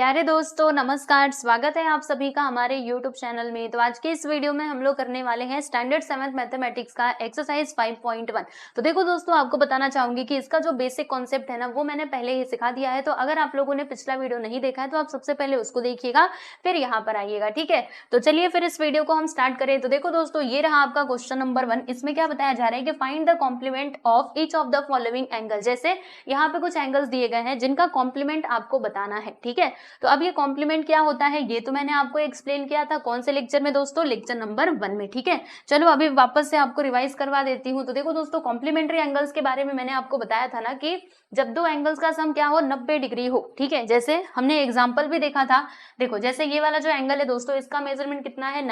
प्यारे दोस्तों नमस्कार, स्वागत है आप सभी का हमारे YouTube चैनल में। तो आज के इस वीडियो में हम लोग करने वाले हैं स्टैंडर्ड 7th मैथमेटिक्स का एक्सरसाइज 5.1। तो देखो दोस्तों, आपको बताना चाहूंगी कि इसका जो बेसिक कॉन्सेप्ट है ना, वो मैंने पहले ही सिखा दिया है। तो अगर आप लोगों ने पिछला वीडियो नहीं देखा है तो आप सबसे पहले उसको देखिएगा, फिर यहाँ पर आइएगा, ठीक है। तो चलिए फिर इस वीडियो को हम स्टार्ट करें। तो देखो दोस्तों, ये रहा आपका क्वेश्चन नंबर 1। इसमें क्या बताया जा रहा है कि find the complement of each of the following angle. जैसे यहाँ पे कुछ एंगल्स दिए गए हैं जिनका कॉम्प्लीमेंट आपको बताना है, ठीक है। तो अब ये कॉम्प्लीमेंट क्या होता है ये तो मैंने आपको एक्सप्लेन किया था। कौन से लेक्चर में दोस्तों? लेक्चर नंबर 1 में, ठीक है। चलो अभी वापस से आपको रिवाइज करवा देती हूँ। तो देखो दोस्तों, कॉम्प्लीमेंट्री एंगल्स के बारे में मैंने आपको बताया था ना कि जब दो एंगल्स का सम क्या हो, 90 डिग्री हो, ठीक है। जैसे हमने एग्जाम्पल भी देखा था। देखो जैसे ये वाला जो एंगल है दोस्तों, इसका मेजरमेंट कितना है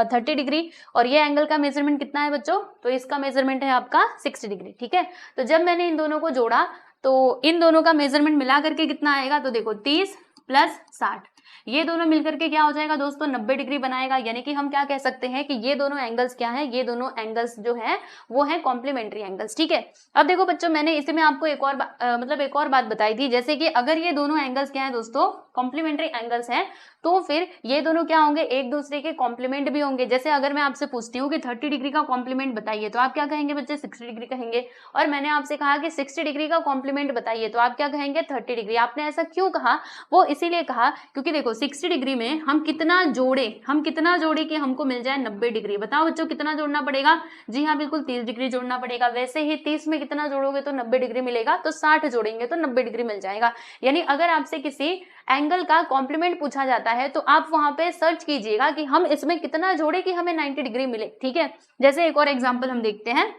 30 डिग्री, और ये एंगल का मेजरमेंट कितना है बच्चों? तो इसका मेजरमेंट है आपका 60 डिग्री, ठीक है। तो जब मैंने इन दोनों को जोड़ा तो इन दोनों का मेजरमेंट मिला करके कितना आएगा? तो देखो 30 प्लस 60, ये दोनों मिलकर के क्या हो जाएगा दोस्तों? 90 डिग्री बनाएगा। यानी कि हम क्या कह सकते हैं कि ये दोनों एंगल्स क्या है, ये दोनों एंगल्स जो है वो है कॉम्प्लीमेंट्री एंगल्स, ठीक है। अब देखो बच्चों, मैंने इसी में आपको एक और बात बताई थी। जैसे कि अगर ये दोनों एंगल्स क्या है दोस्तों, कॉम्प्लीमेंट्री एंगल्स हैं, तो फिर ये दोनों क्या होंगे? एक दूसरे के कॉम्प्लीमेंट भी होंगे। जैसे अगर मैं आपसे पूछती हूँ कि 30 डिग्री का कॉम्प्लीमेंट बताइए, तो आप क्या कहेंगे बच्चे? 60 डिग्री कहेंगे। और मैंने आपसे कहा कि 60 डिग्री का कॉम्प्लीमेंट बताइए, तो आप क्या कहेंगे? 30 डिग्री। आपने ऐसा क्यों कहा? वो इसीलिए कहा क्योंकि देखो 60 डिग्री में हम कितना जोड़े कि हमको मिल जाए 90 डिग्री। बताओ बच्चों, कितना जोड़ना पड़ेगा? जी हाँ, बिल्कुल 30 डिग्री जोड़ना पड़ेगा। वैसे ही 30 में कितना जोड़ोगे तो 90 डिग्री मिलेगा, तो 60 जोड़ेंगे तो 90 डिग्री मिल जाएगा। यानी अगर आपसे किसी एंगल का कॉम्प्लीमेंट पूछा जाता है तो आप वहां पे सर्च कीजिएगा कि हम इसमें कितना जोड़े कि हमें 90 डिग्री मिले, ठीक है। जैसे एक और एग्जांपल हम देखते हैं।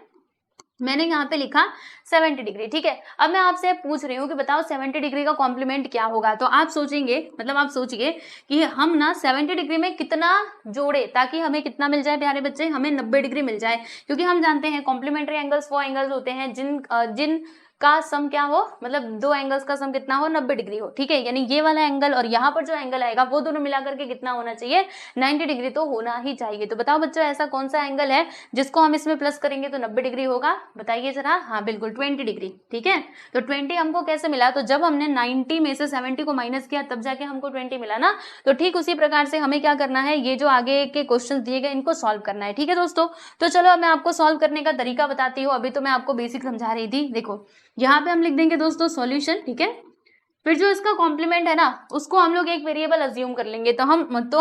मैंने यहाँ पे लिखा 70 डिग्री, ठीक है। अब मैं आपसे पूछ रही हूँ कि बताओ 70 डिग्री का कॉम्प्लीमेंट क्या होगा। तो आप सोचेंगे, मतलब आप सोचिए कि हम ना 70 डिग्री में कितना जोड़े ताकि हमें कितना मिल जाए प्यारे बच्चे? हमें 90 डिग्री मिल जाए। क्योंकि हम जानते हैं कॉम्प्लीमेंट्री एंगल्स वो एंगल्स होते हैं जिन का सम क्या हो, मतलब दो एंगल्स का सम कितना हो? 90 डिग्री हो, ठीक है। यानी ये वाला एंगल और यहाँ पर जो एंगल आएगा वो दोनों मिलाकर के कितना होना चाहिए? 90 डिग्री तो होना ही चाहिए। तो बताओ बच्चों, ऐसा कौन सा एंगल है जिसको हम इसमें प्लस करेंगे तो 90 डिग्री होगा? बताइए जरा। हाँ बिल्कुल, 20 डिग्री, ठीक है। तो 20 हमको कैसे मिला? तो जब हमने 90 में से 70 को माइनस किया तब जाके हमको 20 मिला ना। तो ठीक उसी प्रकार से हमें क्या करना है, ये जो आगे के क्वेश्चन दिए गए इनको सॉल्व करना है, ठीक है दोस्तों। तो चलो अब मैं आपको सॉल्व करने का तरीका बताती हूँ। अभी तो मैं आपको बेसिक समझा रही थी। देखो यहाँ पे हम लिख देंगे दोस्तों सॉल्यूशन, ठीक है। फिर जो इसका कॉम्प्लीमेंट है ना, उसको हम लोग एक वेरिएबल अज्यूम कर लेंगे। तो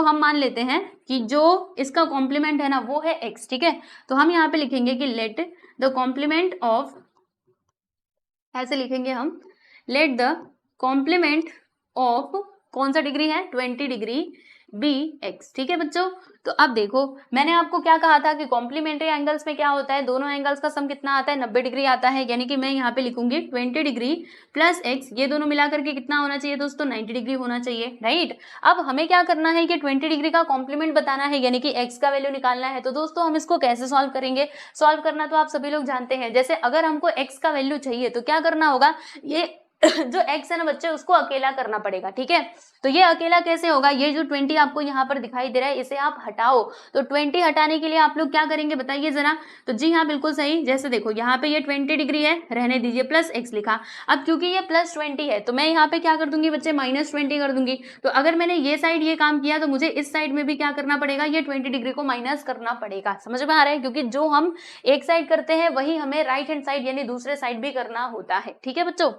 हम मान लेते हैं कि जो इसका कॉम्प्लीमेंट है ना वो है x, ठीक है। तो हम यहाँ पे लिखेंगे कि लेट द कॉम्प्लीमेंट ऑफ, ऐसे लिखेंगे हम, लेट द कॉम्प्लीमेंट ऑफ कौन सा डिग्री है? 20 डिग्री बी एक्स, ठीक है बच्चों। तो अब देखो, मैंने आपको क्या कहा था कि कॉम्प्लीमेंट्री एंगल्स में क्या होता है, दोनों एंगल्स का सम कितना आता है? 90 डिग्री आता है। यानी कि मैं यहाँ पे लिखूंगी 20 डिग्री प्लस एक्स, ये दोनों मिलाकर के कितना होना चाहिए दोस्तों? 90 डिग्री होना चाहिए, राइट। अब हमें क्या करना है कि 20 डिग्री का कॉम्प्लीमेंट बताना है, यानी कि एक्स का वैल्यू निकालना है। तो दोस्तों हम इसको कैसे सॉल्व करेंगे? सॉल्व करना तो आप सभी लोग जानते हैं। जैसे अगर हमको एक्स का वैल्यू चाहिए तो क्या करना होगा, ये जो x है ना बच्चे, उसको अकेला करना पड़ेगा, ठीक है। तो ये अकेला कैसे होगा? ये जो 20 आपको यहाँ पर दिखाई दे रहा है इसे आप हटाओ। तो 20 हटाने के लिए आप लोग क्या करेंगे बताइए जरा। तो जी हाँ बिल्कुल सही। जैसे देखो यहाँ पे ये 20 डिग्री है, रहने दीजिए, प्लस x लिखा। अब क्योंकि ये प्लस 20 है तो मैं यहाँ पे क्या कर दूंगी बच्चे? -20 कर दूंगी। तो अगर मैंने ये साइड ये काम किया तो मुझे इस साइड में भी क्या करना पड़ेगा? ये 20 डिग्री को माइनस करना पड़ेगा। समझ में आ रहा है? क्योंकि जो हम एक साइड करते हैं वही हमें राइट हैंड साइड यानी दूसरे साइड भी करना होता है, ठीक है बच्चों।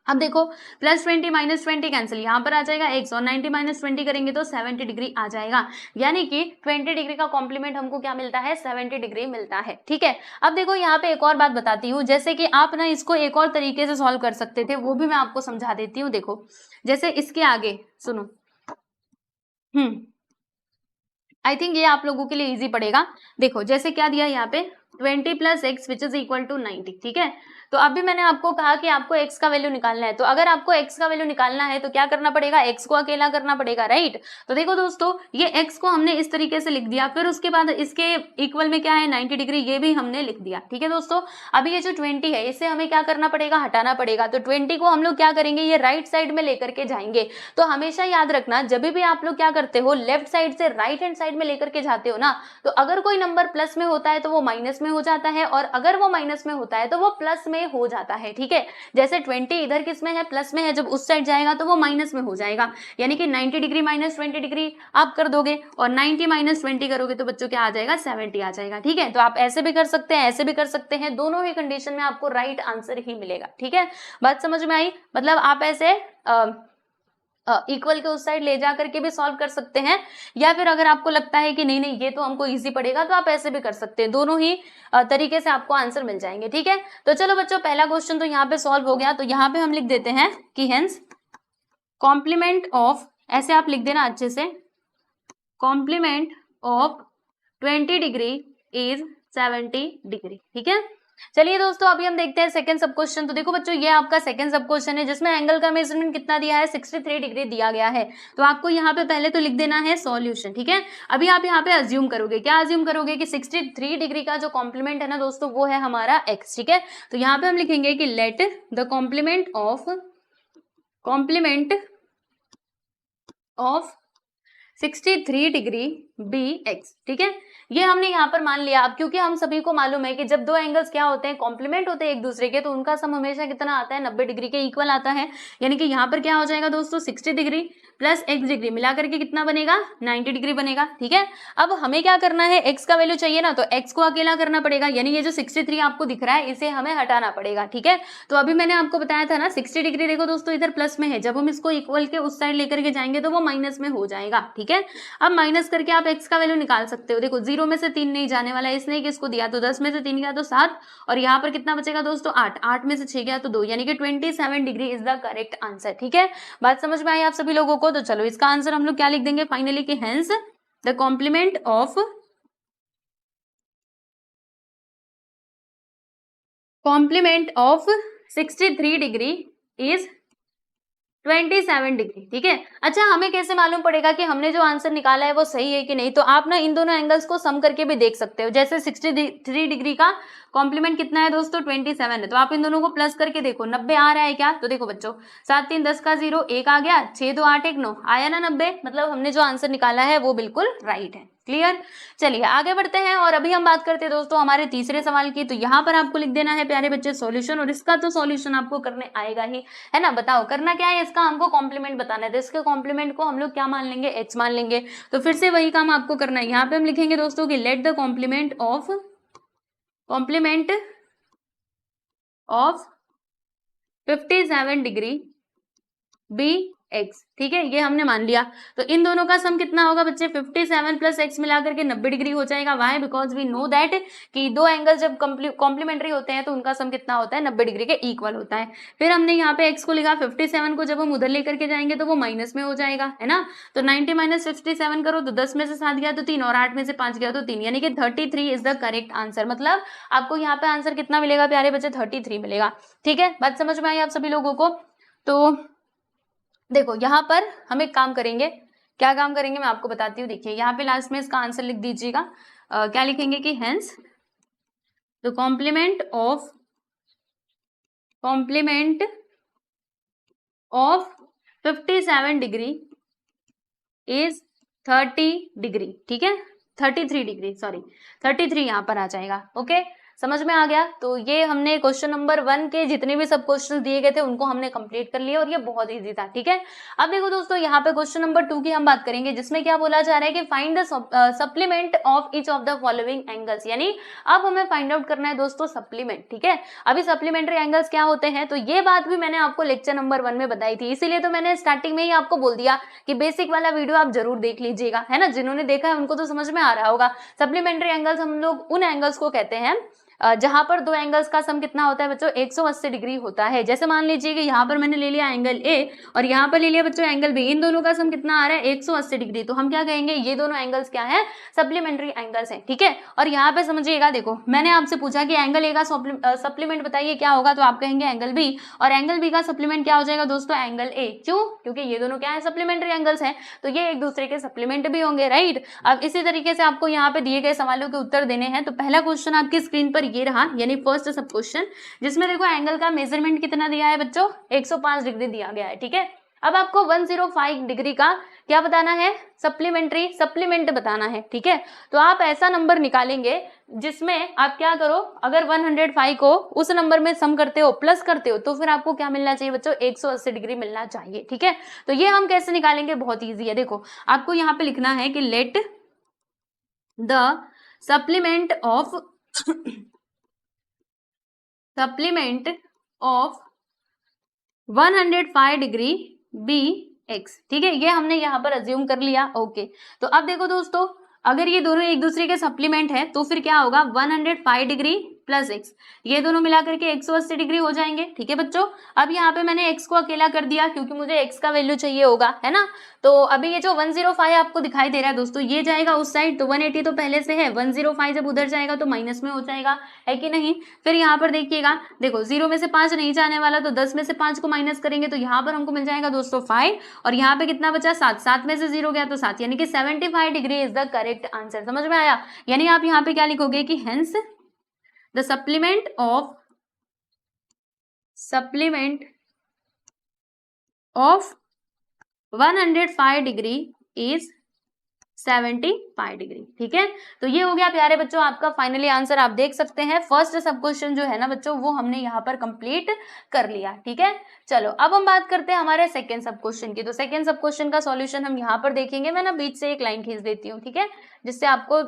अब देखो +20 -20 कैंसिल, यहाँ पर आ जाएगा x, और 90 -20 करेंगे तो 70 डिग्री आ जाएगा। यानी कि 20 डिग्री का कॉम्प्लीमेंट हमको क्या मिलता है? 70 डिग्री मिलता है, ठीक है। अब देखो यहाँ पे एक और बात बताती हूँ। जैसे कि आप ना इसको एक और तरीके से सॉल्व कर सकते थे, वो भी मैं आपको समझा देती हूँ। देखो जैसे इसके आगे सुनो, आई थिंक ये आप लोगों के लिए इजी पड़ेगा। देखो जैसे क्या दिया यहाँ पे, 20 + x which is equal to 90, ठीक है। तो अभी मैंने आपको कहा कि आपको x का वैल्यू निकालना है। तो अगर आपको x का वैल्यू निकालना है तो क्या करना पड़ेगा? x को अकेला करना पड़ेगा, राइट। तो देखो दोस्तों, ये x को हमने इस तरीके से लिख दिया, फिर उसके बाद इसके इक्वल में क्या है? 90 डिग्री, ये भी हमने लिख दिया, ठीक है दोस्तों। अभी ये जो 20 है इसे हमें क्या करना पड़ेगा? हटाना पड़ेगा। तो 20 को हम लोग क्या करेंगे? ये राइट साइड में लेकर के जाएंगे। तो हमेशा याद रखना, जब भी आप लोग क्या करते हो, लेफ्ट साइड से राइट हैंड साइड में लेकर के जाते हो ना, तो अगर कोई नंबर प्लस में होता है तो वो माइनस में में हो जाता है, और अगर वो माइनस में होता है तो वो प्लस में हो जाता है, ठीक है। जैसे 20 इधर किस में है, प्लस में है, जब उस साइड जाएगा तो वो माइनस में हो जाएगा, यानी कि 90 डिग्री माइनस 20 डिग्री आप कर दोगे, और 90 माइनस 20 करोगे तो बच्चों क्या आ जाएगा, 70 आ जाएगा, ठीक है। तो आप ऐसे भी कर सकते हैं, ऐसे भी कर सकते हैं, दोनों ही कंडीशन में आपको राइट आंसर ही मिलेगा, ठीक है। बात समझ में आई? मतलब आप ऐसे इक्वल के उस साइड ले जा करके भी सॉल्व कर सकते हैं, या फिर अगर आपको लगता है कि नहीं नहीं ये तो हमको इजी पड़ेगा तो आप ऐसे भी कर सकते हैं, दोनों ही तरीके से आपको आंसर मिल जाएंगे, ठीक है। तो चलो बच्चों, पहला क्वेश्चन तो यहाँ पे सॉल्व हो गया। तो यहाँ पे हम लिख देते हैं कि हेंस कॉम्प्लीमेंट ऑफ, ऐसे आप लिख देना अच्छे से, complement of 20 degree is 70 degree, ठीक है। चलिए दोस्तों, अभी हम देखते हैं सेकंड सब क्वेश्चन। तो देखो बच्चों, ये आपका सेकंड सब क्वेश्चन है जिसमें एंगल का मेजरमेंट कितना दिया है, 63 डिग्री दिया गया है। तो आपको यहाँ पे पहले तो लिख देना है सॉल्यूशन, ठीक है। अभी आप यहाँ पे अज्यूम करोगे, क्या अज्यूम करोगे कि 63 डिग्री का जो कॉम्प्लीमेंट है ना दोस्तों, वो है हमारा x, ठीक है। तो यहाँ पे हम लिखेंगे कि let the complement of 63 degree be x, ठीक है। ये हमने यहाँ पर मान लिया। अब क्योंकि हम सभी को मालूम है कि जब दो एंगल्स क्या होते हैं, कॉम्प्लीमेंट होते हैं एक दूसरे के, तो उनका सम हमेशा कितना आता है, 90 डिग्री के इक्वल आता है। यानी कि यहाँ पर क्या हो जाएगा दोस्तों, 60 डिग्री प्लस x डिग्री मिला करके कितना बनेगा, 90 डिग्री बनेगा, ठीक है। अब हमें क्या करना है, x का वैल्यू चाहिए ना, तो x को अकेला करना पड़ेगा, यानी ये जो 63 आपको दिख रहा है इसे हमें हटाना पड़ेगा, ठीक है। तो अभी मैंने आपको बताया था ना, 60 डिग्री देखो दोस्तों इधर प्लस में है, जब हम इसको इक्वल के उस साइड लेकर के जाएंगे तो वो माइनस में हो जाएगा, ठीक है। अब माइनस करके आप x का वैल्यू निकाल सकते हो। देखो 0 में से 3 नहीं जाने वाला है, इसने किसको दिया, तो 10 में से 3 गया तो 7, और यहाँ पर कितना बचेगा दोस्तों, 8, 8 में से 6 गया तो 2, यानी कि 27 degree is the correct answer, ठीक है। बात समझ में आई आप सभी लोगों को? तो चलो इसका आंसर हम लोग क्या लिख देंगे फाइनली, कि hence the complement of 63 degree is 27 degree, ठीक है। अच्छा, हमें कैसे मालूम पड़ेगा कि हमने जो आंसर निकाला है वो सही है कि नहीं? तो आप ना इन दोनों एंगल्स को सम करके भी देख सकते हो। जैसे 63 डिग्री का कॉम्प्लीमेंट कितना है दोस्तों, 27 है, तो आप इन दोनों को प्लस करके देखो 90 आ रहा है क्या? तो देखो बच्चों, 7 3 10 का 0, 1 आ गया, 6 2 8 1 9 आया ना 90। मतलब हमने जो आंसर निकाला है वो बिल्कुल राइट है। क्लियर? चलिए आगे बढ़ते हैं, और अभी हम बात करते हैं दोस्तों हमारे तीसरे सवाल की। तो यहाँ पर आपको लिख देना है प्यारे बच्चे सॉल्यूशन, और इसका तो सॉल्यूशन आपको करने आएगा ही, है ना। बताओ करना क्या है, इसका हमको कॉम्प्लीमेंट बताना है। तो इसके कॉम्प्लीमेंट को हम लोग क्या मान लेंगे, x मान लेंगे। तो फिर से वही काम आपको करना है। यहाँ पे हम लिखेंगे दोस्तों कि let the complement of 57 degree be x, ठीक है, ये हमने मान लिया। तो इन दोनों का सम कितना होगा बच्चे, 57 प्लस एक्स मिला करके 90 डिग्री हो जाएगा। Why? Because we know that कि दो एंगल जब कॉम्प्लीमेंट्री होते हैं तो उनका सम कितना होता है, 90 डिग्री के इक्वल होता है। फिर हमने यहाँ पे एक्स को लिखा, 57 को जब हम उधर लेकर के जाएंगे तो वो माइनस में हो जाएगा, है ना। तो 90 माइनस 57 करो तो 10 में से 7 गया तो 3, और 8 में से 5 गया तो 3, यानी कि 33 इज द करेक्ट आंसर। मतलब आपको यहाँ पे आंसर कितना मिलेगा प्यारे बच्चे, 33 मिलेगा, ठीक है। बात समझ में आई आप सभी लोगों को? तो देखो यहाँ पर हम एक काम करेंगे, क्या काम करेंगे मैं आपको बताती हूँ। देखिए यहाँ पे लास्ट में इसका आंसर लिख दीजिएगा। क्या लिखेंगे कि hence the complement of 57 degree is 30 degree, ठीक है, 33 डिग्री, सॉरी 33 यहाँ पर आ जाएगा। ओके, समझ में आ गया? तो ये हमने क्वेश्चन नंबर 1 के जितने भी सब क्वेश्चन दिए गए थे उनको हमने कंप्लीट कर लिया, और ये बहुत इजी था, ठीक है। अब देखो दोस्तों, यहाँ पे क्वेश्चन नंबर 2 की हम बात करेंगे, जिसमें क्या बोला जा रहा है कि find the supplement of each of the following angles. यानी अब हमें फाइंड आउट करना है दोस्तों सप्लीमेंट, ठीक है। अभी सप्लीमेंट्री एंगल्स क्या होते हैं, तो ये बात भी मैंने आपको लेक्चर नंबर 1 में बताई थी, इसीलिए तो मैंने स्टार्टिंग में ही आपको बोल दिया कि बेसिक वाला वीडियो आप जरूर देख लीजिएगा, है ना। जिन्होंने देखा है उनको तो समझ में आ रहा होगा। सप्लीमेंट्री एंगल्स हम लोग उन एंगल्स को कहते हैं जहां पर दो एंगल्स का सम कितना होता है बच्चों, 180 डिग्री होता है। जैसे मान लीजिए कि यहाँ पर मैंने ले लिया एंगल ए, और यहाँ पर ले लिया बच्चों एंगल बी, इन दोनों का सम कितना आ रहा है, 180 डिग्री। तो हम क्या कहेंगे, ये दोनों एंगल्स क्या है, सप्लीमेंट्री एंगल्स हैं, ठीक है। और यहाँ पे समझिएगा, देखो मैंने आपसे पूछा कि एंगल ए का सप्लीमेंट बताइए क्या होगा, तो आप कहेंगे एंगल बी, और एंगल बी का सप्लीमेंट क्या हो जाएगा दोस्तों, एंगल ए। क्यों? क्योंकि ये दोनों क्या है, सप्लीमेंट्री एंगल्स हैं, तो ये एक दूसरे के सप्लीमेंट भी होंगे, राइट। अब इसी तरीके से आपको यहाँ पे दिए गए सवालों के उत्तर देने हैं। तो पहला क्वेश्चन आपकी स्क्रीन पर ये रहा, यानी फर्स्ट सब क्वेश्चन, जिसमें देखो एंगल का मेजरमेंट कितना दिया है बच्चों, 105 डिग्री दिया गया है, ठीक है। अब आपको 105 डिग्री का क्या बताना है, सप्लीमेंट बताना है, ठीक है। तो आप ऐसा नंबर निकालेंगे जिसमें आप क्या करो, अगर 105 को उस नंबर में सम करते हो, प्लस करते हो, तो फिर आपको क्या मिलना चाहिए बच्चों, 180 डिग्री मिलना चाहिए, ठीक है। तो ये हम कैसे निकालेंगे, बहुत ईजी है। देखो आपको यहाँ पे लिखना है कि let the supplement of 105 degree be x, ठीक है। ये हमने यहाँ पर अज्यूम कर लिया, ओके। तो अब देखो दोस्तों, अगर ये दोनों एक दूसरे के सप्लीमेंट है तो फिर क्या होगा, 105 डिग्री प्लस एक्स, ये दोनों मिला करके 180 डिग्री हो जाएंगे, ठीक है बच्चों। अब यहाँ पे मैंने एक्स को अकेला कर दिया क्योंकि मुझे एक्स का वैल्यू चाहिए होगा, है ना। तो अभी ये जो 105 आपको दिखाई दे रहा है दोस्तों, ये जाएगा उस साइड, तो 180 तो पहले से है, 105 जब उधर जाएगा तो माइनस में हो जाएगा, है कि नहीं। फिर यहाँ पर देखिएगा, देखो 0 में से 5 नहीं जाने वाला, तो 10 में से 5 को माइनस करेंगे तो यहाँ पर हमको मिल जाएगा दोस्तों 5, और यहाँ पे कितना बचा, 7, 7 में से 0 गया तो 7, यानी कि 75 degree is the correct answer. समझ में आया। यानी आप यहाँ पे क्या लिखोगे कि hence the supplement of 105 degree is 75 degree, ठीक है। तो ये हो गया प्यारे बच्चों आपका फाइनली आंसर। आप देख सकते हैं फर्स्ट सब क्वेश्चन जो है ना बच्चों, वो हमने यहाँ पर कंप्लीट कर लिया, ठीक है। चलो अब हम बात करते हैं हमारे सेकंड सब क्वेश्चन की। तो सेकंड सब क्वेश्चन का सॉल्यूशन हम यहाँ पर देखेंगे। मैं ना बीच से एक लाइन खींच देती हूँ, ठीक है, जिससे आपको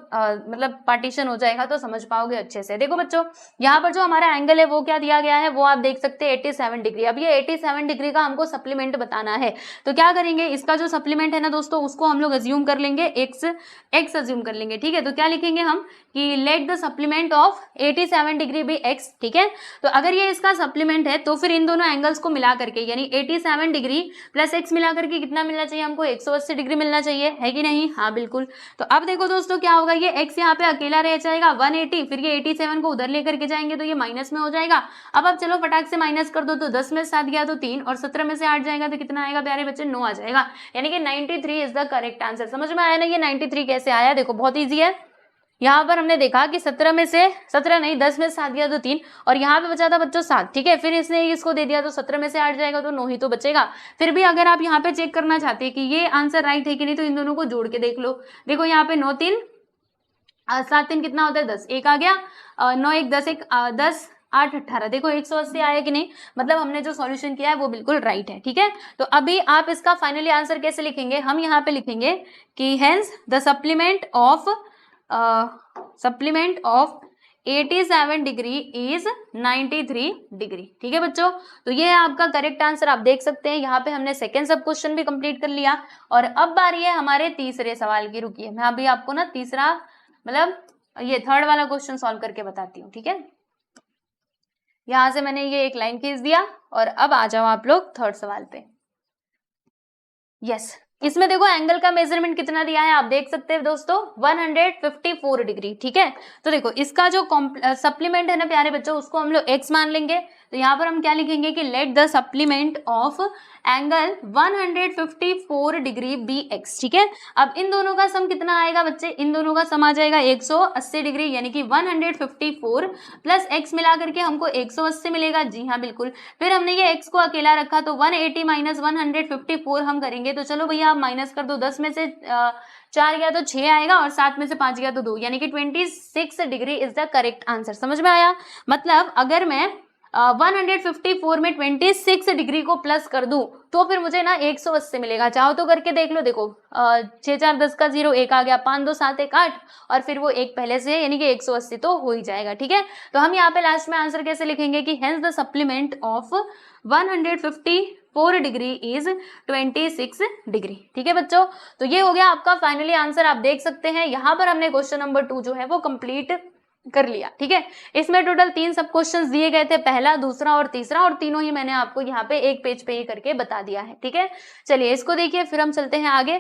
मतलब पार्टीशन हो जाएगा तो समझ पाओगे अच्छे से। देखो बच्चों, यहाँ पर जो हमारा एंगल है वो क्या दिया गया है, वो आप देख सकते हैं 87 डिग्री। अब ये 87 डिग्री का हमको सप्लीमेंट बताना है, तो क्या करेंगे, इसका जो सप्लीमेंट है ना दोस्तों, उसको हम लोग अज्यूम कर लेंगे, एक्स अज्यूम कर लेंगे, ठीक है। तो क्या लिखेंगे हम कि let the supplement of 87 degree be x, ठीक है। तो अगर ये इसका सप्लीमेंट है तो फिर इन दोनों एंगल्स को मिला करके, यानी 87 डिग्री प्लस एक्स मिला करके कितना मिलना चाहिए हमको, 180 डिग्री मिलना चाहिए, है कि नहीं। हाँ बिल्कुल। तो अब देखो दोस्तों क्या होगा, ये x यहाँ पे अकेला रह जाएगा 180, फिर ये 87 को उधर लेकर के जाएंगे तो ये माइनस में हो जाएगा। अब चलो फटाक से माइनस कर दो, तो 10 में से 7 गया तो 3, और 17 में से 8 जाएगा तो कितना आएगा प्यारे बच्चे, 9 आ जाएगा। यानी कि 93 इज द करेक्ट आंसर। समझ में आया ना ये 93 कैसे आया, देखो बहुत ईजी है। यहाँ पर हमने देखा कि 17 में से 17 नहीं 10 में से 7 दिया तो 3, और यहाँ पे बचा था बच्चों 7, ठीक है। फिर इसने इसको दे दिया तो 17 में से 8 जाएगा तो 9 ही तो बचेगा। फिर भी अगर आप यहाँ पे चेक करना चाहते हैं कि ये आंसर राइट है कि नहीं, तो इन दोनों को जोड़ के देख लो। देखो यहाँ पे 9 3 7 3 कितना होता है 10, 1 आ गया, 9 1 10 1 10 8 18, देखो 180 आया कि नहीं। मतलब हमने जो सॉल्यूशन किया है वो बिल्कुल राइट है, ठीक है। तो अभी आप इसका फाइनली आंसर कैसे लिखेंगे, हम यहाँ पे लिखेंगे कि hence the supplement of 87 degree is 93 degree, ठीक है बच्चों। तो ये है आपका करेक्ट आंसर। आप देख सकते हैं यहाँ पे हमने सेकंड सब क्वेश्चन भी कंप्लीट कर लिया, और अब बारी है हमारे तीसरे सवाल की। रुकिए मैं अभी आपको ना तीसरा मतलब ये थर्ड वाला क्वेश्चन सॉल्व करके बताती हूँ, ठीक है। यहां से मैंने ये एक लाइन खींच दिया, और अब आ जाओ आप लोग थर्ड सवाल पे। यस, इसमें देखो एंगल का मेजरमेंट कितना दिया है, आप देख सकते हैं दोस्तों 154 डिग्री, ठीक है। तो देखो इसका जो सप्लीमेंट है ना प्यारे बच्चों, उसको हम लोग x मान लेंगे। तो यहाँ पर हम क्या लिखेंगे कि let the supplement of angle 154 degree be x, ठीक है। अब इन दोनों का सम कितना आएगा बच्चे, इन दोनों का सम आ जाएगा 180 डिग्री, यानी कि 154 प्लस x मिला करके हमको 180 मिलेगा। जी हाँ बिल्कुल। फिर हमने ये x को अकेला रखा, तो 180 माइनस 154 हम करेंगे। तो चलो भैया आप माइनस कर दो, 10 में से 4 गया तो 6 आएगा, और 7 में से 5 गया तो 2, यानी कि 26 degree is the correct answer. समझ में आया। मतलब अगर मैं 154 में 26 डिग्री को प्लस कर दूं तो फिर मुझे ना 180 मिलेगा। चाहो तो करके देख लो। देखो 6 4 10 का 0, 1 आ गया, 5 2 7 1 8, और फिर वो 1 पहले से है, यानी कि 180 तो हो ही जाएगा, ठीक है। तो हम यहाँ पे लास्ट में आंसर कैसे लिखेंगे कि hence the supplement of 154 degree is 26 degree, ठीक है बच्चों। तो ये हो गया आपका फाइनली आंसर। आप देख सकते हैं यहाँ पर हमने क्वेश्चन नंबर 2 जो है वो कंप्लीट कर लिया, ठीक है। इसमें टोटल 3 सब क्वेश्चंस दिए गए थे, पहला दूसरा और तीसरा, और तीनों ही मैंने आपको यहाँ पे एक पेज पे ही करके बता दिया है, ठीक है। चलिए इसको देखिए, फिर हम चलते हैं आगे।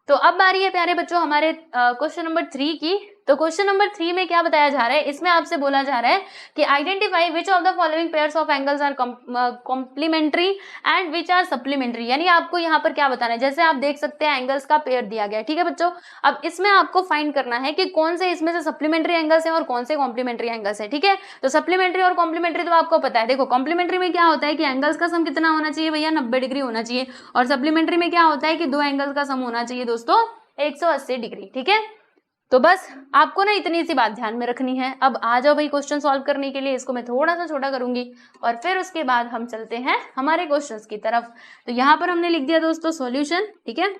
तो अब बारी है प्यारे बच्चों हमारे क्वेश्चन नंबर 3 की। तो क्वेश्चन नंबर 3 में क्या बताया जा रहा है, इसमें आपसे बोला जा रहा है कि identify which of the following pairs of angles are complementary and which are supplementary. यानी आपको यहाँ पर क्या बताना है, जैसे आप देख सकते हैं एंगल्स का पेयर दिया गया है, ठीक है बच्चों। अब इसमें आपको फाइंड करना है कि कौन से इसमें से सप्लीमेंट्री एंगल्स हैं और कौन से कॉम्प्लीमेंट्री एंगल्स हैं, ठीक है। तो सप्लीमेंट्री और कॉम्प्लीमेंट्री तो आपको पता है। देखो कॉम्प्लीमेंट्री में क्या होता है कि एंगल्स का सम कितना होना चाहिए भैया, 90 डिग्री होना चाहिए, और सप्लीमेंट्री में क्या होता है कि दो एंगल्स का सम होना चाहिए दोस्तों 180 डिग्री, ठीक है। तो बस आपको ना इतनी सी बात ध्यान में रखनी है। अब आ जाओ भाई क्वेश्चन सॉल्व करने के लिए। इसको मैं थोड़ा सा छोटा करूंगी और फिर उसके बाद हम चलते हैं हमारे क्वेश्चंस की तरफ। तो यहाँ पर हमने लिख दिया दोस्तों सॉल्यूशन, ठीक है।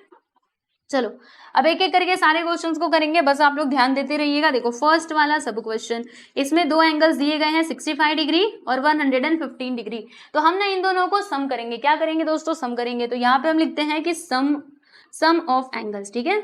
चलो अब एक एक करके सारे क्वेश्चंस को करेंगे, बस आप लोग ध्यान देते रहिएगा। देखो फर्स्ट वाला सब क्वेश्चन, इसमें दो एंगल्स दिए गए हैं 65 डिग्री और 115 डिग्री। तो हम ना इन दोनों को सम करेंगे। क्या करेंगे दोस्तों, सम करेंगे। तो यहाँ पे हम लिखते हैं कि सम ऑफ एंगल्स, ठीक है।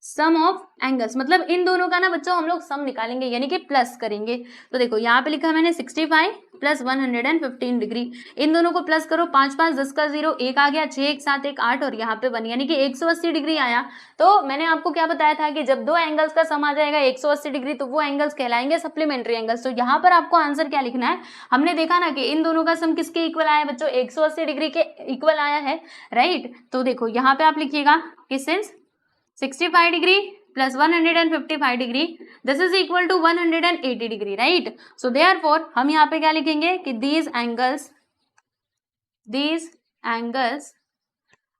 सम ऑफ एंगल्स मतलब इन दोनों का ना बच्चों हम लोग सम निकालेंगे, यानी कि प्लस करेंगे। तो देखो यहाँ पे लिखा है मैंने 65 प्लस 115 डिग्री। इन दोनों को प्लस करो, 5 5 10 का 0, 1 आ गया, 6 1 7 1 8 और यहाँ पे 1, यानी कि 180 डिग्री आया। तो मैंने आपको क्या बताया था कि जब दो एंगल्स का सम आ जाएगा 180 डिग्री तो वो एंगल्स कहलाएंगे सप्लीमेंट्री एंगल्स। तो यहाँ पर आपको आंसर क्या लिखना है, हमने देखा ना कि इन दोनों का सम किसके इक्वल आया है बच्चों, 180 डिग्री के इक्वल आया है, राइट। तो देखो यहाँ पे आप लिखिएगा कि since 65 degree plus 155 degree this is equal to 180 degree, right. So therefore हम यहाँ पे क्या लिखेंगे कि these angles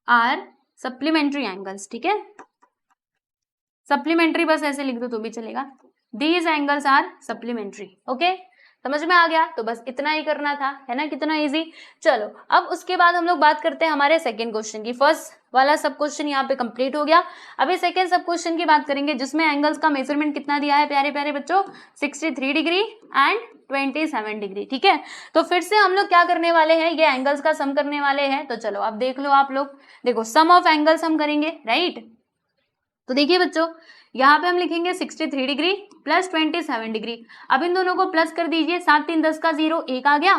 are supplementary angles, ठीक है। सप्लीमेंट्री बस ऐसे लिख दो तो भी चलेगा, these angles are supplementary, okay. समझ में आ गया। तो बस इतना ही करना था, है ना, कितना इजी। चलो अब उसके बाद हम लोग बात करते हैं हमारे सेकंड क्वेश्चन की। फर्स्ट वाला सब क्वेश्चन यहाँ पे कंप्लीट हो गया। अभी सेकंड सब क्वेश्चन की बात करेंगे जिसमें एंगल्स का मेजरमेंट कितना दिया है प्यारे प्यारे बच्चों, 63 डिग्री एंड 27 डिग्री, ठीक है। तो फिर से हम लोग क्या करने वाले हैं, ये एंगल्स का सम करने वाले हैं। तो चलो अब देख लो आप लोग, देखो सम ऑफ एंगल्स हम करेंगे, राइट। तो देखिए बच्चों यहाँ पे हम लिखेंगे 63 डिग्री प्लस 27 डिग्री। अब इन दोनों को प्लस कर दीजिए, 7 3 10 का 0, 1 आ गया,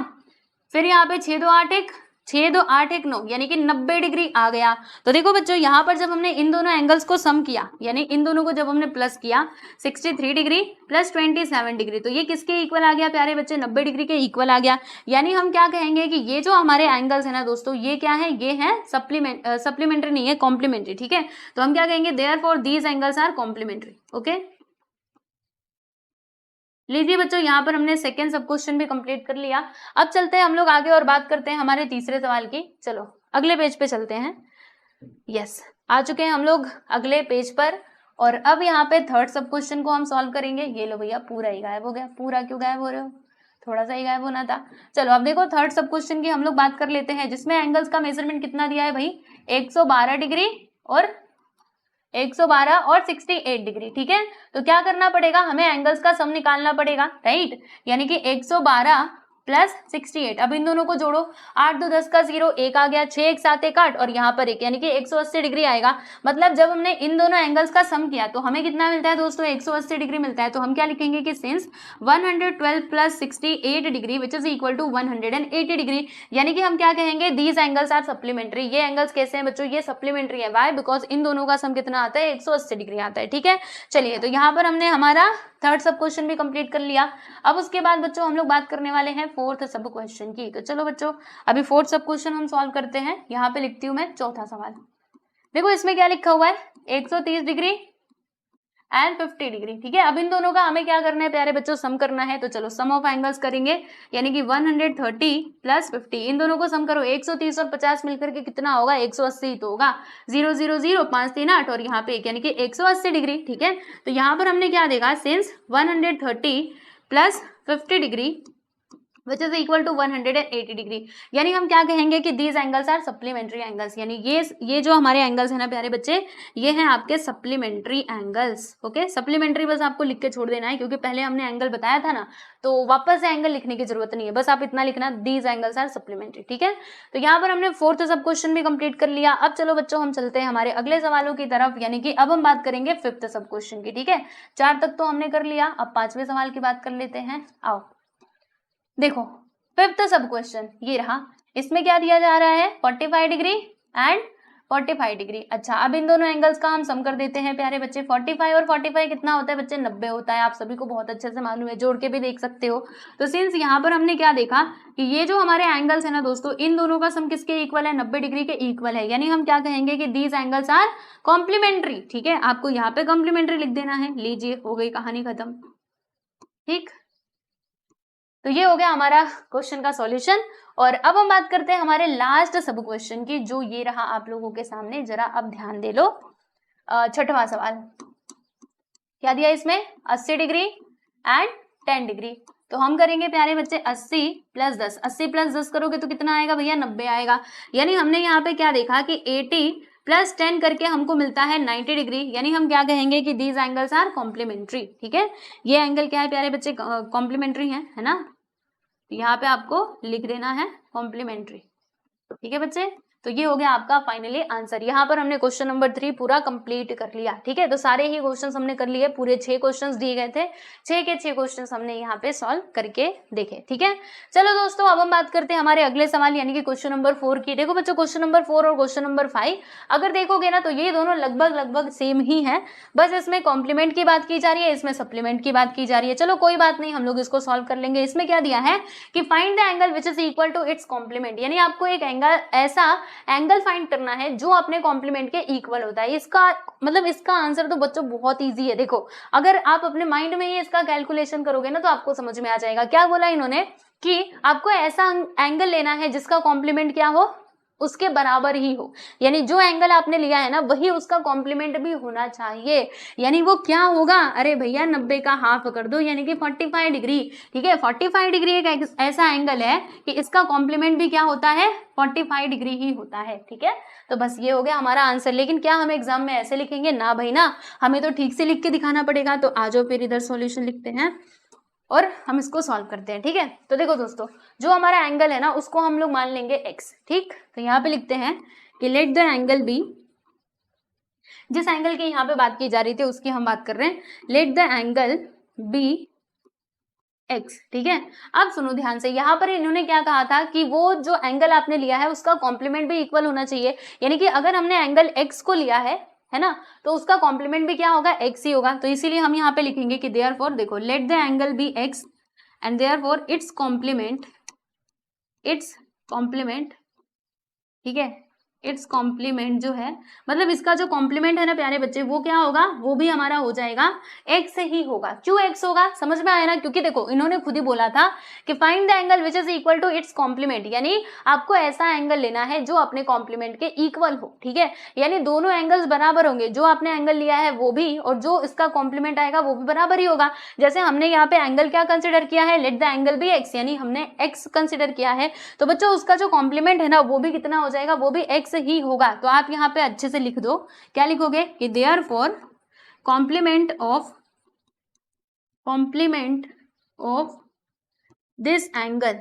फिर यहाँ पे 6 2 8 1 6 2 8 1 9, यानी कि 90 डिग्री आ गया। तो देखो बच्चों यहाँ पर जब हमने इन दोनों एंगल्स को सम किया, यानी इन दोनों को जब हमने प्लस किया 63 डिग्री प्लस 27 डिग्री, तो ये किसके इक्वल आ गया प्यारे बच्चे, 90 डिग्री के इक्वल आ गया। यानी हम क्या कहेंगे कि ये जो हमारे एंगल्स है ना दोस्तों, ये क्या है, ये है सप्लीमेंट्री नहीं है, कॉम्प्लीमेंट्री, ठीक है। तो हम क्या कहेंगे, therefore these angles are complementary, okay. लीजिए बच्चों यहाँ पर हमने सेकेंड सब क्वेश्चन भी कंप्लीट कर लिया। अब चलते हैं हम लोग आगे और बात करते हैं हमारे तीसरे सवाल की। चलो अगले पेज पे चलते हैं। यस, आ चुके हैं हम लोग अगले पेज पर, और अब यहाँ पे थर्ड सब क्वेश्चन को हम सॉल्व करेंगे। ये लो भैया, पूरा ही गायब हो गया। पूरा क्यों गायब हो रहे हो, थोड़ा सा ही गायब होना था। चलो अब देखो थर्ड सब क्वेश्चन की हम लोग बात कर लेते हैं, जिसमें एंगल्स का मेजरमेंट कितना दिया है भाई, 112 डिग्री और 112 और 68 डिग्री, ठीक है। तो क्या करना पड़ेगा, हमें एंगल्स का सम निकालना पड़ेगा, राइट। यानी कि 112 प्लस 68, अब इन दोनों को जोड़ो, 8 2 10 का 0, 1 आ गया, 6 1 7 1 8 और यहाँ पर 1, यानी कि 180 डिग्री आएगा। मतलब जब हमने इन दोनों एंगल्स का सम किया तो हमें कितना मिलता है दोस्तों, 180 डिग्री मिलता है। तो हम क्या लिखेंगे कि since 112 plus 68 degree which is equal to 180 degree, यानी कि हम क्या कहेंगे, दीज एंगल्स आर सप्लीमेंट्री। ये एंगल्स कैसे हैं बच्चों, ये सप्लीमेंट्री है। वाई, बिकॉज इन दोनों का सम कितना आता है, 180 डिग्री आता है, ठीक है। चलिए तो यहाँ पर हमने हमारा थर्ड सब क्वेश्चन भी कंप्लीट कर लिया। अब उसके बाद बच्चों हम लोग बात करने वाले हैं फोर्थ सब क्वेश्चन की। तो चलो बच्चों अभी फोर्थ सब क्वेश्चन हम सॉल्व करते हैं। यहाँ पे लिखती हूँ मैं चौथा सवाल। देखो इसमें क्या लिखा हुआ है, 130 डिग्री एंड 50 डिग्री, ठीक है। अब इन दोनों का हमें क्या करना है प्यारे बच्चों, सम करना है। तो चलो सम ऑफ एंगल्स करेंगे, यानी कि 130 प्लस 50, इन दोनों को सम करो, 130 और 50 मिलकर के कितना होगा, 180 तो होगा, 0 0 0 5 3 8 और यहाँ पे 1, यानी कि 180 डिग्री, ठीक है। तो यहाँ पर हमने क्या देखा, since 130 plus 50 degree which is equal to 180 degree, यानी हम क्या कहेंगे कि these angles are supplementary angles. यानी ये जो हमारे एंगल्स है ना प्यारे बच्चे, ये हैं आपके सप्लीमेंट्री एंगल्स, ओके। सप्लीमेंट्री बस आपको लिख के छोड़ देना है, क्योंकि पहले हमने एंगल बताया था ना, तो वापस से एंगल लिखने की जरूरत नहीं है, बस आप इतना लिखना, दीज एंगल्स आर सप्लीमेंट्री, ठीक है। तो यहाँ पर हमने फोर्थ सब क्वेश्चन भी कंप्लीट कर लिया। अब चलो बच्चों हम चलते हैं हमारे अगले सवालों की तरफ, यानी कि अब हम बात करेंगे फिफ्थ सब क्वेश्चन की, ठीक है। 4 तक तो हमने कर लिया, अब 5वें सवाल की बात कर लेते हैं। आओ देखो फिफ्थ सब क्वेश्चन ये रहा। इसमें क्या दिया जा रहा है, 45 डिग्री एंड 45 डिग्री। अच्छा, अब इन दोनों एंगल्स का हम सम कर देते हैं प्यारे बच्चे। 45 और 45 कितना होता है बच्चे? 90 होता है। आप सभी को बहुत अच्छे से मालूम है, जोड़ के भी देख सकते हो। तो सिंस यहाँ पर हमने क्या देखा कि ये जो हमारे एंगल्स है ना दोस्तों, इन दोनों का सम किसके इक्वल है? 90 डिग्री के इक्वल है। यानी हम क्या कहेंगे कि दीज एंगल्स आर कॉम्प्लीमेंट्री। ठीक है, आपको यहाँ पे कॉम्प्लीमेंट्री लिख देना है। लीजिए, हो गई कहानी खत्म। ठीक, तो ये हो गया हमारा क्वेश्चन का सॉल्यूशन। और अब हम बात करते हैं हमारे लास्ट सब क्वेश्चन की, जो ये रहा आप लोगों के सामने। जरा अब ध्यान दे लो। छठवां सवाल क्या दिया इसमें? 80 डिग्री एंड 10 डिग्री। तो हम करेंगे प्यारे बच्चे 80 प्लस 10। 80 प्लस 10 करोगे तो कितना आएगा भैया? 90 आएगा। यानी हमने यहाँ पे क्या देखा कि 80 प्लस 10 करके हमको मिलता है 90 डिग्री। यानी हम क्या कहेंगे कि दीज एंगल्स आर कॉम्प्लीमेंट्री। ठीक है, ये एंगल क्या है प्यारे बच्चे? कॉम्प्लीमेंट्री है ना। यहाँ पे आपको लिख देना है कॉम्प्लीमेंट्री। ठीक है बच्चे, तो ये हो गया आपका फाइनली आंसर। यहाँ पर हमने क्वेश्चन नंबर 3 पूरा कंप्लीट कर लिया। ठीक है, तो सारे ही क्वेश्चंस हमने कर लिए। पूरे 6 क्वेश्चंस दिए गए थे, 6 के 6 क्वेश्चंस हमने यहाँ पे सॉल्व करके देखे। ठीक है, चलो दोस्तों अब हम बात करते हैं हमारे अगले सवाल यानी कि क्वेश्चन नंबर 4 की। देखो बच्चों, क्वेश्चन नंबर 4 और क्वेश्चन नंबर 5 अगर देखोगे ना तो ये दोनों लगभग सेम ही है। बस इसमें कॉम्प्लीमेंट की बात की जा रही है, इसमें सप्लीमेंट की बात की जा रही है। चलो कोई बात नहीं, हम लोग इसको सॉल्व कर लेंगे। इसमें क्या दिया है कि find the angle which is equal to its complement. यानी आपको एक एंगल, ऐसा एंगल फाइंड करना है जो अपने कॉम्प्लीमेंट के इक्वल होता है। इसका मतलब इसका आंसर तो बच्चों बहुत इजी है। देखो, अगर आप अपने माइंड में ही इसका कैलकुलेशन करोगे ना तो आपको समझ में आ जाएगा। क्या बोला इन्होंने कि आपको ऐसा एंगल लेना है जिसका कॉम्प्लीमेंट क्या हो? उसके बराबर ही हो। यानी जो एंगल आपने लिया है ना वही उसका कॉम्प्लीमेंट भी होना चाहिए। यानी वो क्या होगा? अरे भैया 90 का हाफ कर दो, यानी कि 45 डिग्री। ठीक है, 45 डिग्री एक ऐसा एंगल है कि इसका कॉम्प्लीमेंट भी क्या होता है? 45 डिग्री ही होता है। ठीक है, तो बस ये हो गया हमारा आंसर। लेकिन क्या हम एग्जाम में ऐसे लिखेंगे? ना भाई ना, हमें तो ठीक से लिख के दिखाना पड़ेगा। तो आ जाओ फिर इधर सॉल्यूशन लिखते हैं और हम इसको सॉल्व करते हैं। ठीक है, तो देखो दोस्तों, जो हमारा एंगल है ना उसको हम लोग मान लेंगे x। ठीक, तो यहाँ पे लिखते हैं कि लेट द एंगल बी, जिस एंगल की यहाँ पे बात की जा रही थी उसकी हम बात कर रहे हैं। Let the angle be x। ठीक है, अब सुनो ध्यान से। यहाँ पर इन्होंने क्या कहा था कि वो जो एंगल आपने लिया है उसका कॉम्प्लीमेंट भी इक्वल होना चाहिए। यानी कि अगर हमने एंगल x को लिया है ना, तो उसका कॉम्प्लीमेंट भी क्या होगा? x ही होगा। तो इसीलिए हम यहाँ पे लिखेंगे कि देयरफॉर, देखो, let the angle be x and therefore its complement, ठीक है, इट्स कॉम्प्लीमेंट जो है, मतलब इसका जो कॉम्प्लीमेंट है ना प्यारे बच्चे, वो क्या होगा? वो भी हमारा हो जाएगा x ही होगा। क्यों x होगा? समझ में आया ना? क्योंकि देखो इन्होंने खुद ही बोला था कि find the angle which is equal to its complement. यानी आपको ऐसा एंगल लेना है जो अपने कॉम्प्लीमेंट के इक्वल हो। ठीक है, यानी दोनों एंगल्स बराबर होंगे। जो आपने एंगल लिया है वो भी, और जो इसका कॉम्प्लीमेंट आएगा वो भी बराबर ही होगा। जैसे हमने यहाँ पे एंगल क्या कंसिडर किया है? Let the angle be x, यानी हमने x कंसिडर किया है। तो बच्चों उसका जो कॉम्प्लीमेंट है ना वो भी कितना हो जाएगा? वो भी x ही होगा। तो आप यहाँ पे अच्छे से लिख दो। क्या लिखोगे? कि therefore complement of this angle,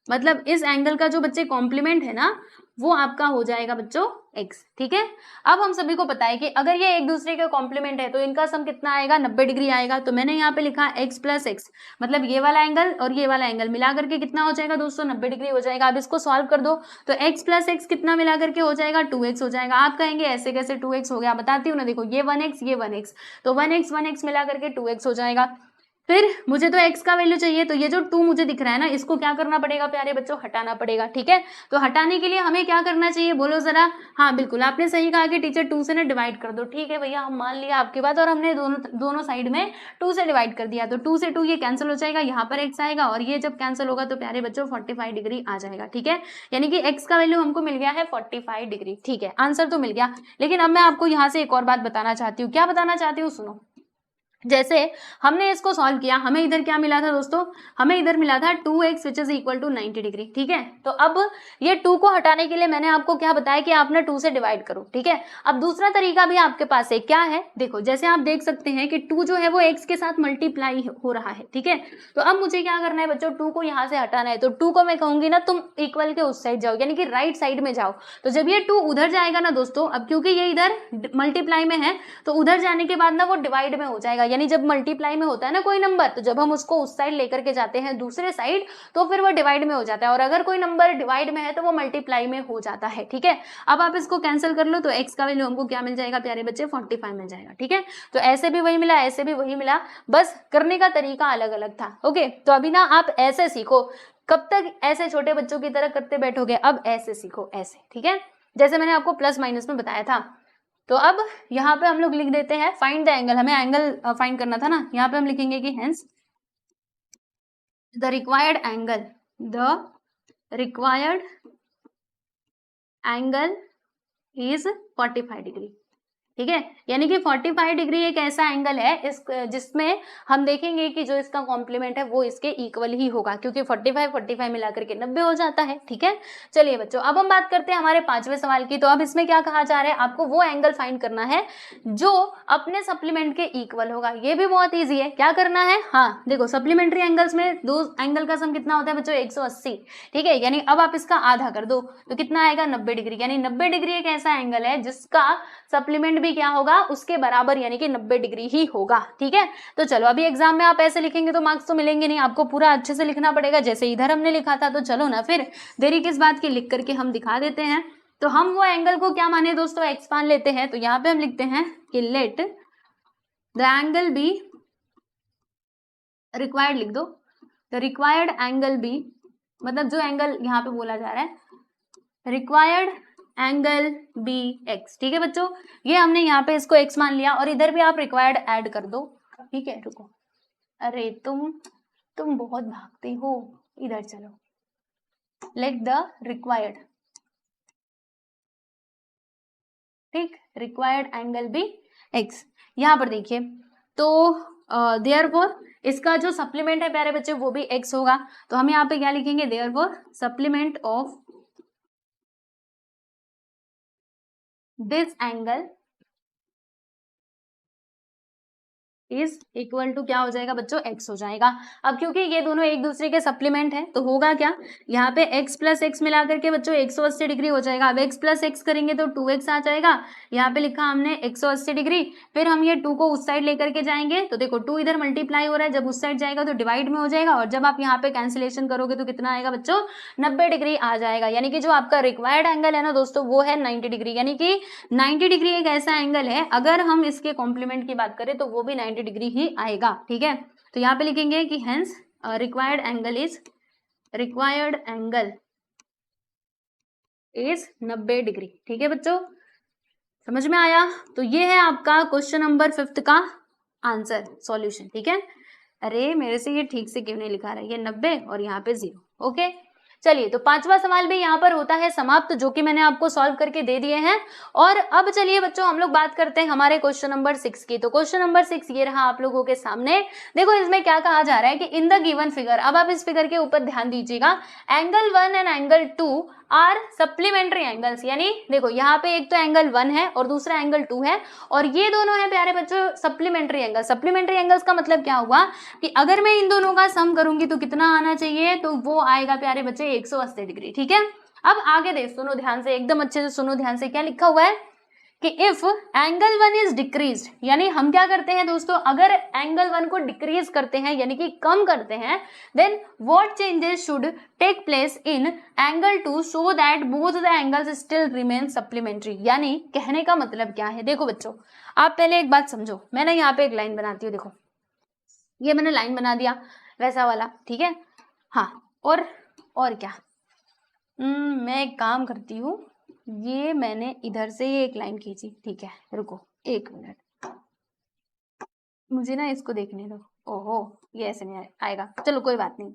मतलब इस एंगल का जो बच्चे कॉम्प्लीमेंट है ना वो आपका हो जाएगा बच्चों x। ठीक है, अब हम सभी को पता है कि अगर ये एक दूसरे के कॉम्प्लीमेंट है तो इनका सम कितना आएगा? 90 डिग्री आएगा। तो मैंने यहाँ पे लिखा x प्लस x, मतलब ये वाला एंगल और ये वाला एंगल मिला करके कितना हो जाएगा दोस्तों? 90 डिग्री हो जाएगा। अब इसको सॉल्व कर दो तो x प्लस x कितना मिला करके हो जाएगा? 2x हो जाएगा। आप कहेंगे ऐसे कैसे 2x हो गया? बताती हूँ ना। देखो, ये 1x, ये 1x, तो 1x मिला करके 2x हो जाएगा। फिर मुझे तो x का वैल्यू चाहिए, तो ये जो 2 मुझे दिख रहा है ना इसको क्या करना पड़ेगा प्यारे बच्चों? हटाना पड़ेगा। ठीक है, तो हटाने के लिए हमें क्या करना चाहिए? बोलो जरा। हाँ बिल्कुल, आपने सही कहा कि टीचर 2 से ना डिवाइड कर दो। ठीक है भैया, हम मान लिया आपकी बात, और हमने दोनों साइड में 2 से डिवाइड कर दिया। तो 2 से 2 ये कैंसिल हो जाएगा, यहाँ पर x आएगा, और ये जब कैंसिल होगा तो प्यारे बच्चों 45 डिग्री आ जाएगा। ठीक है, यानी कि x का वैल्यू हमको मिल गया है 45 डिग्री। ठीक है, आंसर तो मिल गया। लेकिन अब मैं आपको यहाँ से एक और बात बताना चाहती हूँ। क्या बताना चाहती हूँ? सुनो। जैसे हमने इसको सॉल्व किया, हमें इधर क्या मिला था दोस्तों? हमें इधर मिला था 2x which is equal to 90 degree. ठीक है, तो अब ये 2 को हटाने के लिए मैंने आपको क्या बताया कि आप ना 2 से डिवाइड करो। ठीक है, अब दूसरा तरीका भी आपके पास है। क्या है? देखो, जैसे आप देख सकते हैं कि 2 जो है वो x के साथ मल्टीप्लाई हो रहा है। ठीक है, तो अब मुझे क्या करना है बच्चों? 2 को यहाँ से हटाना है। तो 2 को मैं कहूंगी ना तुम इक्वल के उस साइड जाओ, यानी कि राइट साइड में जाओ। तो जब ये 2 उधर जाएगा ना दोस्तों, अब क्योंकि ये इधर मल्टीप्लाई में है तो उधर जाने के बाद ना वो डिवाइड में हो जाएगा, यानी जब मल्टीप्लाई में होता है ना कोई नंबर, तो जब हम उसको उस साइड लेकर के जाते हैं दूसरे साइड, तो फिर वो डिवाइड में हो जाता है, और अगर कोई नंबर डिवाइड में है तो वो मल्टीप्लाई में हो जाता है। ठीक है, अब आप इसको कैंसिल कर लो तो x का वैल्यू हमको क्या मिल जाएगा प्यारे बच्चे, 45 मिल जाएगा। ठीक है, तो ऐसे भी वही मिला, ऐसे भी वही मिला, बस करने का तरीका अलग अलग था। ओके, तो अभी ना आप ऐसे सीखो, कब तक ऐसे छोटे बच्चों की तरह करते बैठोगे, अब ऐसे सीखो, ऐसे। ठीक है, जैसे मैंने आपको प्लस माइनस में बताया था। तो अब यहाँ पे हम लोग लिख देते हैं फाइंड द एंगल, हमें एंगल फाइंड करना था ना, यहाँ पे हम लिखेंगे कि hence the required angle is 45 degree. ठीक है, यानी कि 45 डिग्री एक ऐसा एंगल है इस जिसमें हम देखेंगे कि जो इसका कॉम्प्लीमेंट है वो इसके इक्वल ही होगा, क्योंकि 45 मिलाकर के 90 हो जाता है। ठीक है, चलिए बच्चों, अब हम बात करते हैं हमारे 5वें सवाल की। तो अब इसमें क्या कहा जा रहा है, आपको वो एंगल फाइंड करना है जो अपने सप्लीमेंट के इक्वल होगा। ये भी बहुत ईजी है, क्या करना है, हाँ देखो सप्लीमेंट्री एंगल्स में दो एंगल का सम कितना होता है बच्चों, 180। ठीक है, यानी अब आप इसका आधा कर दो तो कितना आएगा, 90 डिग्री। यानी 90 डिग्री एक ऐसा एंगल है जिसका सप्लीमेंट भी क्या होगा, उसके बराबर, यानी कि 90 डिग्री ही होगा। ठीक है, तो चलो अभी एग्जाम में आप ऐसे लिखेंगे तो मार्क्स तो मिलेंगे नहीं, आपको पूरा अच्छे से लिखना पड़ेगा जैसे इधर हमने लिखा था। तो चलो ना फिर देरी किस बात की, लिख करके हम दिखा देते हैं। तो हम वो एंगल को क्या माने दोस्तों, एक्स मान लेते हैं। तो यहाँ पे हम लिखते हैं कि let the angle be required, लिख दो द रिक्वायर्ड एंगल बी, मतलब जो एंगल यहाँ पे बोला जा रहा है रिक्वायर्ड एंगल बी एक्स। ठीक है बच्चों, ये हमने यहाँ पे इसको एक्स मान लिया, और इधर भी आप रिक्वायर्ड ऐड कर दो। ठीक है, रुको, अरे तुम बहुत भागते हो, इधर चलो, लेट द रिक्वायर्ड, ठीक, रिक्वायर्ड एंगल बी एक्स। यहाँ पर देखिए, तो देयरफॉर इसका जो सप्लीमेंट है प्यारे बच्चे वो भी एक्स होगा। तो हम यहाँ पे क्या लिखेंगे, therefore supplement of this angle is equal to क्या हो जाएगा बच्चों, x हो जाएगा। अब क्योंकि ये दोनों एक दूसरे के सप्लीमेंट है तो होगा क्या, यहाँ पे x प्लस एक्स मिला करके बच्चों 180 डिग्री हो जाएगा। अब x प्लस एक्स करेंगे तो 2x आ जाएगा, यहाँ पे लिखा हमने 180 डिग्री। फिर हम ये 2 को उस साइड लेकर के जाएंगे तो देखो 2 इधर मल्टीप्लाई हो रहा है, जब उस साइड जाएगा तो डिवाइड में हो जाएगा, और जब आप यहाँ पे कैंसिलेशन करोगे तो कितना आएगा बच्चों, 90 डिग्री आ जाएगा। यानी कि जो आपका रिक्वायर्ड एंगल है ना दोस्तों वो है 90 डिग्री, यानी कि 90 डिग्री एक ऐसा एंगल है, अगर हम इसके कॉम्प्लीमेंट की बात करें तो वो भी 90 डिग्री ही आएगा। ठीक है, तो यहाँ पे लिखेंगे कि hence required angle is 90 degree. ठीक है बच्चों, समझ में आया। तो ये है आपका क्वेश्चन नंबर 5 का आंसर सॉल्यूशन। ठीक है, अरे मेरे से ये ठीक से क्यों नहीं लिखा रहा है, ये 90 और यहाँ पे 0। ओके, चलिए, तो 5वां सवाल भी यहाँ पर होता है समाप्त, जो कि मैंने आपको सॉल्व करके दे दिए हैं। और अब चलिए बच्चों हम लोग बात करते हैं हमारे क्वेश्चन नंबर 6 की। तो क्वेश्चन नंबर 6 ये रहा आप लोगों के सामने। देखो इसमें क्या कहा जा रहा है कि इन द गिवन फिगर, अब आप इस फिगर के ऊपर ध्यान दीजिएगा, angle 1 and angle 2 are supplementary angles. यानी देखो यहाँ पे एक तो एंगल 1 है और दूसरा एंगल 2 है, और ये दोनों है प्यारे बच्चों सप्लीमेंट्री एंगल। सप्लीमेंट्री एंगल्स का मतलब क्या हुआ कि अगर मैं इन दोनों का सम करूंगी तो कितना आना चाहिए, तो वो आएगा प्यारे बच्चे 180 डिग्री। ठीक है, अब आगे देख, सुनो ध्यान से, एकदम अच्छे से सुनो ध्यान से, क्या लिखा हुआ है कि इफ एंगल 1 इज डिक्रीज, यानी हम क्या करते हैं दोस्तों, अगर एंगल 1 को डिक्रीज करते हैं यानी कि कम करते हैं, then what changes should take place in angle 2 so that both the angles still remain supplementary. यानी कहने का मतलब क्या है, देखो बच्चों आप पहले एक बात समझो, मैंने यहाँ पे एक लाइन बनाती हूँ, देखो ये मैंने लाइन बना दिया वैसा वाला। ठीक है, हाँ, और क्या, मैं एक काम करती हूँ, ये मैंने इधर से ये एक लाइन खींची। ठीक है, रुको 1 मिनट, मुझे ना इसको देखने दो। ओहो, ये ऐसे नहीं आएगा, चलो कोई बात नहीं।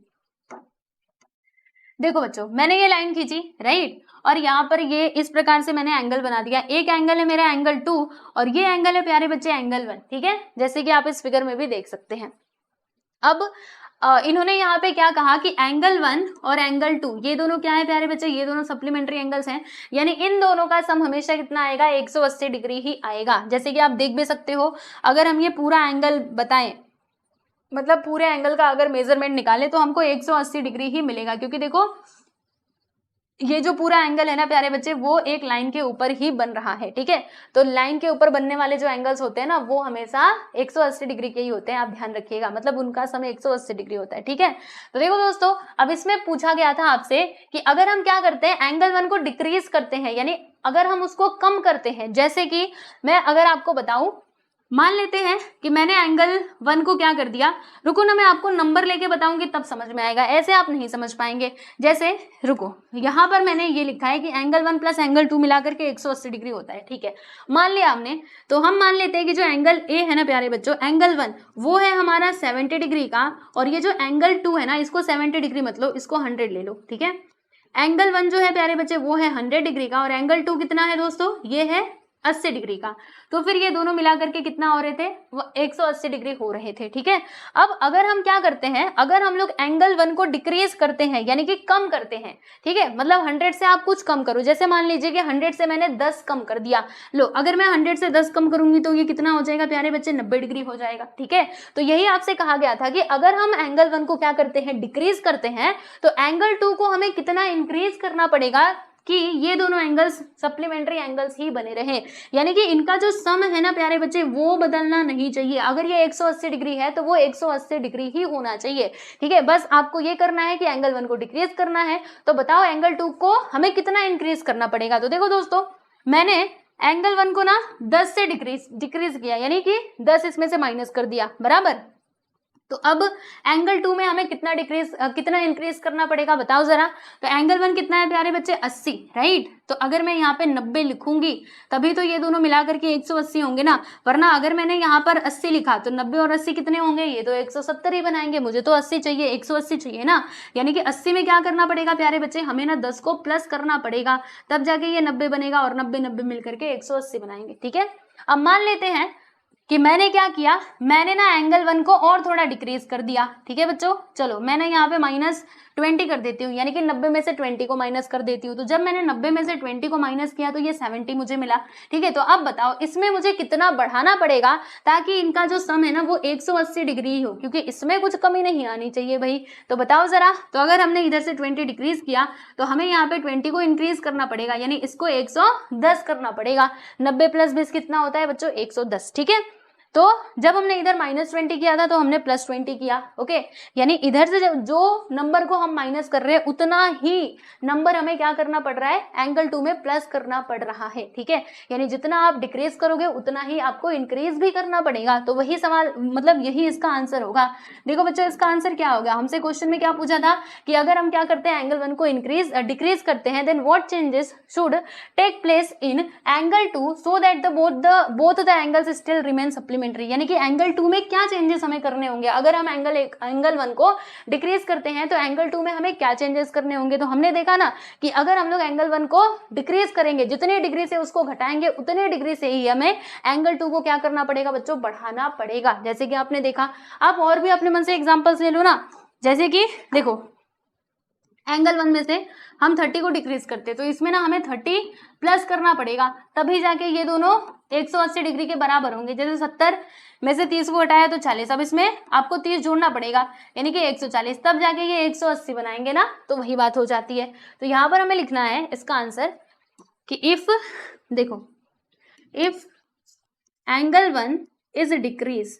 देखो बच्चों मैंने ये लाइन खींची, राइट, और यहाँ पर ये इस प्रकार से मैंने एंगल बना दिया। एक एंगल है मेरा एंगल 2 और ये एंगल है प्यारे बच्चे एंगल 1। ठीक है, जैसे कि आप इस फिगर में भी देख सकते हैं। अब इन्होंने यहाँ पे क्या कहा कि एंगल 1 और एंगल 2 ये दोनों क्या है प्यारे बच्चे, ये दोनों सप्लीमेंट्री एंगल्स हैं, यानी इन दोनों का सम हमेशा कितना आएगा, 180 डिग्री ही आएगा। जैसे कि आप देख भी सकते हो, अगर हम ये पूरा एंगल बताएं, मतलब पूरे एंगल का अगर मेजरमेंट निकालें तो हमको 180 डिग्री ही मिलेगा, क्योंकि देखो ये जो पूरा एंगल है ना प्यारे बच्चे, वो एक लाइन के ऊपर ही बन रहा है, ठीक है। तो लाइन के ऊपर बनने वाले जो एंगल्स होते हैं ना, वो हमेशा 180 डिग्री के ही होते हैं, आप ध्यान रखिएगा, मतलब उनका समय 180 डिग्री होता है, ठीक है। तो देखो दोस्तों, अब इसमें पूछा गया था आपसे कि अगर हम क्या करते हैं, एंगल 1 को डिक्रीज करते हैं, यानी अगर हम उसको कम करते हैं, जैसे कि मैं अगर आपको बताऊं, मान लेते हैं कि मैंने एंगल 1 को क्या कर दिया, रुको ना, मैं आपको नंबर लेके बताऊंगी तब समझ में आएगा, ऐसे आप नहीं समझ पाएंगे। जैसे रुको, यहाँ पर मैंने ये लिखा है कि एंगल 1 प्लस एंगल 2 मिलाकर के 180 डिग्री होता है, ठीक है, मान लिया हमने। तो हम मान लेते हैं कि जो एंगल ए है ना प्यारे बच्चों, एंगल 1 वो है हमारा 70 डिग्री का, और ये जो एंगल 2 है ना, इसको 70 डिग्री मत लो, इसको 100 ले लो, ठीक है। एंगल 1 जो है प्यारे बच्चे वो है 100 डिग्री का, और एंगल 2 कितना है दोस्तों, ये है 80 डिग्री का। तो फिर ये दोनों मिला करके कितना हो रहे थे, वो 180 डिग्री हो रहे थे, ठीक है। अब अगर हम क्या करते हैं, अगर हम लोग एंगल 1 को डिक्रीज करते हैं, यानी कि कम करते हैं, ठीक है, मतलब 100 से आप कुछ कम करो, जैसे मान लीजिए कि 100 से मैंने 10 कम कर दिया, लो अगर मैं 100 से 10 कम करूंगी तो ये कितना हो जाएगा प्यारे बच्चे, 90 डिग्री हो जाएगा, ठीक है। तो यही आपसे कहा गया था कि अगर हम एंगल 1 को क्या करते हैं, डिक्रीज करते हैं, तो एंगल 2 को हमें कितना इंक्रीज करना पड़ेगा कि ये दोनों एंगल्स सप्लीमेंट्री एंगल्स ही बने रहे, यानी कि इनका जो सम है ना प्यारे बच्चे, वो बदलना नहीं चाहिए। अगर ये 180 डिग्री है तो वो 180 डिग्री ही होना चाहिए, ठीक है। बस आपको ये करना है कि एंगल 1 को डिक्रीज करना है, तो बताओ एंगल 2 को हमें कितना इंक्रीज करना पड़ेगा। तो देखो दोस्तों, मैंने एंगल 1 को ना 10 से डिक्रीज किया, यानी कि 10 इसमें से माइनस कर दिया, बराबर। तो अब एंगल 2 में हमें कितना इंक्रीज करना पड़ेगा, बताओ जरा। तो एंगल 1 कितना है प्यारे बच्चे, 80, राइट। तो अगर मैं यहाँ पे 90 लिखूंगी तभी तो ये दोनों मिलाकर के 180 होंगे ना, वरना अगर मैंने यहाँ पर 80 लिखा तो 90 और 80 कितने होंगे, ये तो 170 ही बनाएंगे, मुझे तो 80 चाहिए, 180 चाहिए ना। यानी कि 80 में क्या करना पड़ेगा प्यारे बच्चे, हमें ना 10 को प्लस करना पड़ेगा, तब जाके ये 90 बनेगा, और 90 मिलकर के 180 बनाएंगे, ठीक है। अब मान लेते हैं कि मैंने क्या किया, मैंने ना एंगल 1 को और थोड़ा डिक्रीज कर दिया, ठीक है बच्चों। चलो मैंने यहाँ पे -20 कर देती हूँ, यानी कि 90 में से 20 को माइनस कर देती हूँ। तो जब मैंने 90 में से 20 को माइनस किया तो ये 70 मुझे मिला, ठीक है। तो अब बताओ इसमें मुझे कितना बढ़ाना पड़ेगा ताकि इनका जो सम है ना वो 180 डिग्री ही हो, क्योंकि इसमें कुछ कमी नहीं आनी चाहिए भाई। तो बताओ जरा, तो अगर हमने इधर से 20 डिक्रीज किया तो हमें यहाँ पे 20 को इंक्रीज करना पड़ेगा, यानी इसको 110 करना पड़ेगा। 90 + 20 कितना होता है बच्चों, 110, ठीक है। तो जब हमने इधर -20 किया था तो हमने +20 किया, ओके। यानी इधर से जो नंबर को हम माइनस कर रहे हैं उतना ही नंबर हमें क्या करना पड़ रहा है, एंगल 2 में प्लस करना पड़ रहा है, ठीक है। यानी जितना आप डिक्रीज करोगे उतना ही आपको इंक्रीज भी करना पड़ेगा। तो वही सवाल, मतलब यही इसका आंसर होगा। देखो बच्चों, इसका आंसर क्या होगा, हमसे क्वेश्चन में क्या पूछा था कि अगर हम क्या करते हैं, एंगल 1 को डिक्रीज करते हैं, then what changes should take place in angle 2 so that both the angles still remain supplementary. यानी कि एंगल 2 में क्या चेंजेस हमें करने होंगे, अगर हम एंगल 1 को डिक्रीज करते हैं तो एंगल 2 में हमें क्या चेंजेस करने होंगे। तो हमने देखा ना कि अगर हम लोग एंगल 1 को डिक्रीज करेंगे, जितने डिग्री से उसको घटाएंगे उतने डिग्री से ही हमें एंगल 2 को क्या करना पड़ेगा बच्चों, बढ़ाना पड़ेगा। जैसे कि आपने देखा, आप और भी अपने मन से एग्जांपल्स ले लो ना। जैसे कि देखो, एंगल 1 में से हम 30 को डिक्रीज करते तो इसमें ना हमें 30 प्लस करना पड़ेगा, तभी जाके ये दोनों 180 डिग्री के बराबर होंगे। जैसे 70 में से 30 को हटाया तो 40, अब इसमें आपको 30 जोड़ना पड़ेगा, यानी कि 140, तब जाके ये 180 बनाएंगे ना, तो वही बात हो जाती है। तो यहाँ पर हमें लिखना है इसका आंसर कि इफ, देखो, if angle 1 is decrease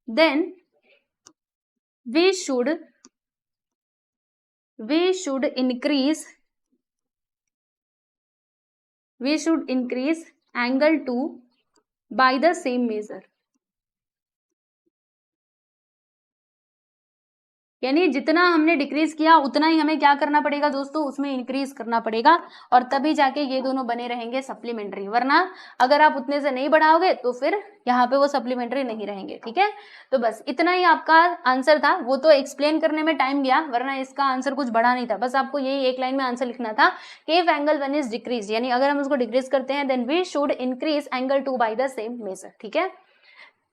then we should increase angle 2 by the same measure। यानी जितना हमने डिक्रीज किया उतना ही हमें क्या करना पड़ेगा दोस्तों, उसमें इंक्रीज करना पड़ेगा, और तभी जाके ये दोनों बने रहेंगे सप्लीमेंट्री। वरना अगर आप उतने से नहीं बढ़ाओगे तो फिर यहाँ पे वो सप्लीमेंट्री नहीं रहेंगे, ठीक है। तो बस इतना ही आपका आंसर था, वो तो एक्सप्लेन करने में टाइम गया, वरना इसका आंसर कुछ बड़ा नहीं था। बस आपको यही एक लाइन में आंसर लिखना था कि इफ एंगल 1 इज डिक्रीज, यानी अगर हम उसको डिक्रीज करते हैं, then we should increase angle 2 by the same measure, ठीक है।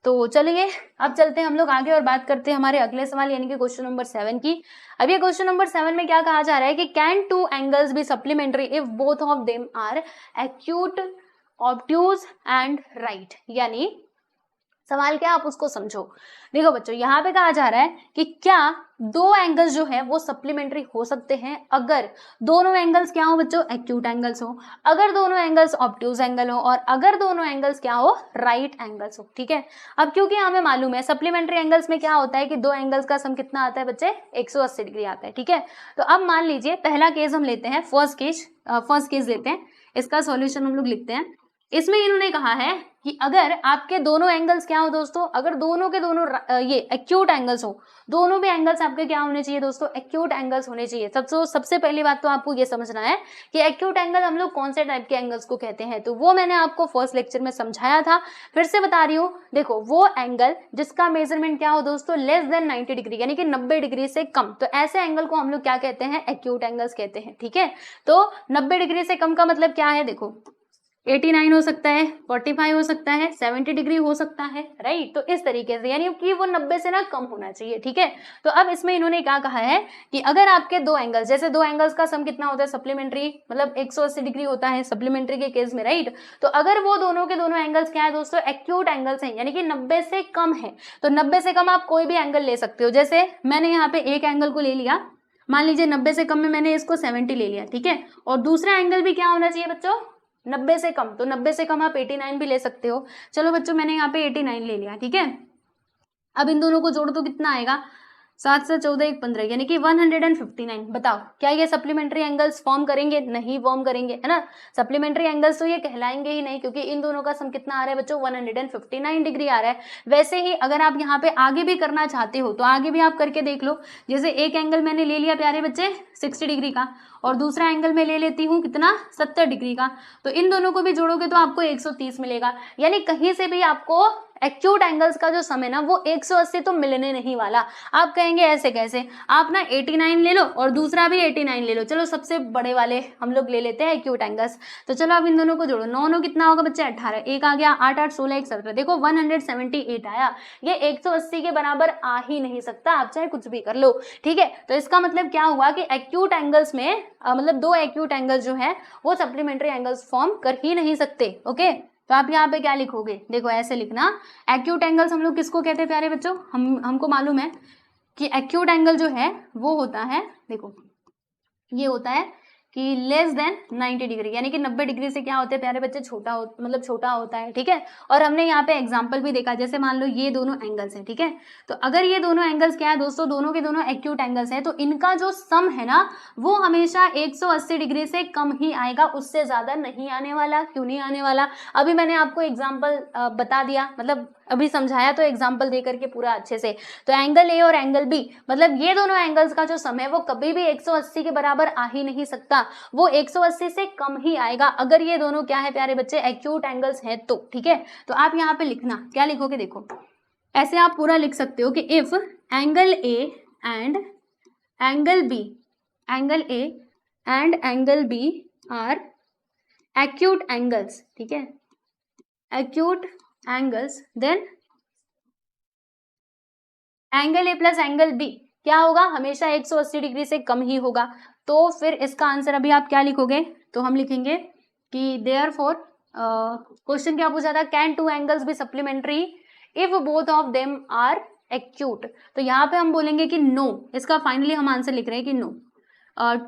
तो चलिए अब चलते हैं हम लोग आगे और बात करते हैं हमारे अगले सवाल, यानी कि क्वेश्चन नंबर 7 की। अब ये क्वेश्चन नंबर 7 में क्या कहा जा रहा है कि can 2 angles be supplementary if both of them are acute, obtuse and right. यानी सवाल क्या आप उसको समझो। देखो बच्चों, यहाँ पे कहा जा रहा है कि क्या दो एंगल्स जो है वो सप्लीमेंट्री हो सकते हैं अगर दोनों एंगल्स क्या हो बच्चों, एक्यूट एंगल्स हो, अगर दोनों एंगल्स ऑब्ट्यूज एंगल हो, और अगर दोनों एंगल्स क्या हो, राइट एंगल्स हो। ठीक है, अब क्योंकि हमें मालूम है सप्लीमेंट्री एंगल्स में क्या होता है कि दो एंगल्स का सम कितना आता है बच्चे, 180 डिग्री आता है। ठीक है, तो अब मान लीजिए पहला केस हम लेते हैं, फर्स्ट केस लेते हैं, इसका सॉल्यूशन हम लोग लिखते हैं। इसमें इन्होंने कहा है कि अगर आपके दोनों एंगल्स क्या हो दोस्तों, अगर दोनों के दोनों ये एक्यूट एंगल्स हो, दोनों भी एंगल्स आपके क्या होने चाहिए दोस्तों, एक्यूट एंगल्स होने चाहिए। सबसे पहली बात तो आपको ये समझना है कि एक्यूट एंगल हम लोग कौन से टाइप के एंगल्स को कहते हैं, तो वो मैंने आपको फर्स्ट लेक्चर में समझाया था, फिर से बता रही हूँ। देखो, वो एंगल जिसका मेजरमेंट क्या हो दोस्तों, लेस देन 90 डिग्री, यानी कि 90 डिग्री से कम, तो ऐसे एंगल को हम लोग क्या कहते हैं, एक्यूट एंगल्स कहते हैं। ठीक है, तो 90 डिग्री से कम का मतलब क्या है, देखो 89 हो सकता है, 45 हो सकता है, 70 डिग्री हो सकता है, राइट। तो इस तरीके से, यानी कि वो 90 से ना कम होना चाहिए। ठीक है, तो अब इसमें इन्होंने क्या कहा है कि अगर आपके दो एंगल्स, जैसे दो एंगल्स का सम कितना होता है सप्लीमेंट्री, मतलब 180 डिग्री होता है सप्लीमेंट्री के केस में, राइट। तो अगर वो दोनों के दोनों एंगल्स क्या है दोस्तों, एक्यूट एंगल्स हैं, यानी कि 90 से कम है, तो 90 से कम आप कोई भी एंगल ले सकते हो। जैसे मैंने यहाँ पे एक एंगल को ले लिया, मान लीजिए 90 से कम में मैंने इसको 70 ले लिया। ठीक है, और दूसरा एंगल भी क्या होना चाहिए बच्चों, 90 से कम, तो 90 से कम आप 89 भी ले सकते हो। चलो बच्चों, मैंने यहाँ पे 89 ले लिया। ठीक है, अब इन दोनों को जोड़ तो कितना आएगा, 7 से 14 1 15, यानी कि 159। बताओ क्या ये सप्लीमेंट्री एंगल्स फॉर्म करेंगे, नहीं फॉर्म करेंगे, है ना। सप्लीमेंट्री एंगल्स तो ये कहलाएंगे ही नहीं, क्योंकि इन दोनों का सम कितना आ रहा है बच्चों, 159 डिग्री आ रहा है। वैसे ही अगर आप यहाँ पे आगे भी करना चाहते हो तो आगे भी आप करके देख लो। जैसे एक एंगल मैंने ले लिया प्यारे बच्चे 60 डिग्री का, और दूसरा एंगल मैं ले लेती हूँ कितना, 70 डिग्री का, तो इन दोनों को भी जोड़ोगे तो आपको 130 मिलेगा। यानी कहीं से भी आपको एक्यूट एंगल्स का जो सम है ना वो 180 तो मिलने नहीं वाला। आप कहेंगे ऐसे कैसे, आप ना 89 ले लो और दूसरा भी 89 ले लो। चलो सबसे बड़े वाले हम लोग ले लेते हैं एक्यूट एंगल्स, तो चलो अब इन दोनों को जोड़ो। 9 9 कितना होगा बच्चे, 18, एक आ गया 8 8 16 1 17, देखो 178 आया। ये 180 के बराबर आ ही नहीं सकता, आप चाहे कुछ भी कर लो। ठीक है, तो इसका मतलब क्या हुआ कि एक्यूट एंगल्स में मतलब दो एक्यूट एंगल्स जो है वो सप्लीमेंट्री एंगल्स फॉर्म कर ही नहीं सकते। ओके, तो आप यहाँ पे क्या लिखोगे, देखो ऐसे लिखना, एक्यूट एंगल्स हम लोग किसको कहते हैं प्यारे बच्चों, हमको मालूम है कि एक्यूट एंगल जो है वो होता है, देखो ये होता है कि लेस देन 90 डिग्री, यानी कि 90 डिग्री से क्या होते हैं प्यारे बच्चे, मतलब छोटा होता है। ठीक है, और हमने यहाँ पे एग्जांपल भी देखा, जैसे मान लो ये दोनों एंगल्स हैं। ठीक है, तो अगर ये दोनों एंगल्स क्या है दोस्तों, दोनों के दोनों एक्यूट एंगल्स हैं, तो इनका जो सम है ना वो हमेशा 180 डिग्री से कम ही आएगा, उससे ज्यादा नहीं आने वाला। क्यों नहीं आने वाला, अभी मैंने आपको एग्जाम्पल बता दिया, मतलब अभी समझाया तो एग्जाम्पल दे करके पूरा अच्छे से। तो एंगल ए और एंगल बी, मतलब ये दोनों एंगल्स का जो सम है वो कभी भी 180 के बराबर आ ही नहीं सकता, वो 180 से कम ही आएगा अगर ये दोनों क्या है प्यारे बच्चे, एक्यूट एंगल्स हैं तो। ठीक है, तो आप यहाँ पे लिखना, क्या लिखोगे, देखो ऐसे आप पूरा लिख सकते हो कि if angle A and angle B, angle A and angle B are acute angles, ठीक है, acute angles, then angle A plus angle B क्या होगा, हमेशा 180 डिग्री से कम ही होगा। तो फिर इसका आंसर अभी आप क्या लिखोगे, तो हम लिखेंगे कि देयरफॉर, क्वेश्चन क्या पूछा था, can two angles be supplementary if both of them are acute, तो यहाँ पे हम बोलेंगे कि नो, इसका फाइनली हम आंसर लिख रहे हैं कि no,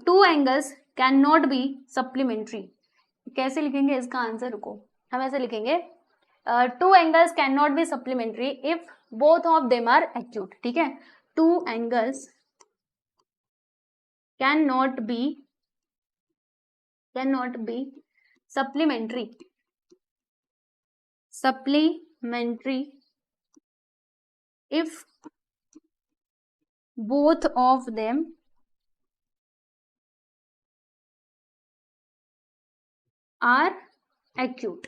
two angles can not be supplementary. कैसे लिखेंगे इसका आंसर, रुको, हम ऐसे लिखेंगे, two angles can not be supplementary if both of them are acute. ठीक है, two angles can not be supplementary if both of them are acute।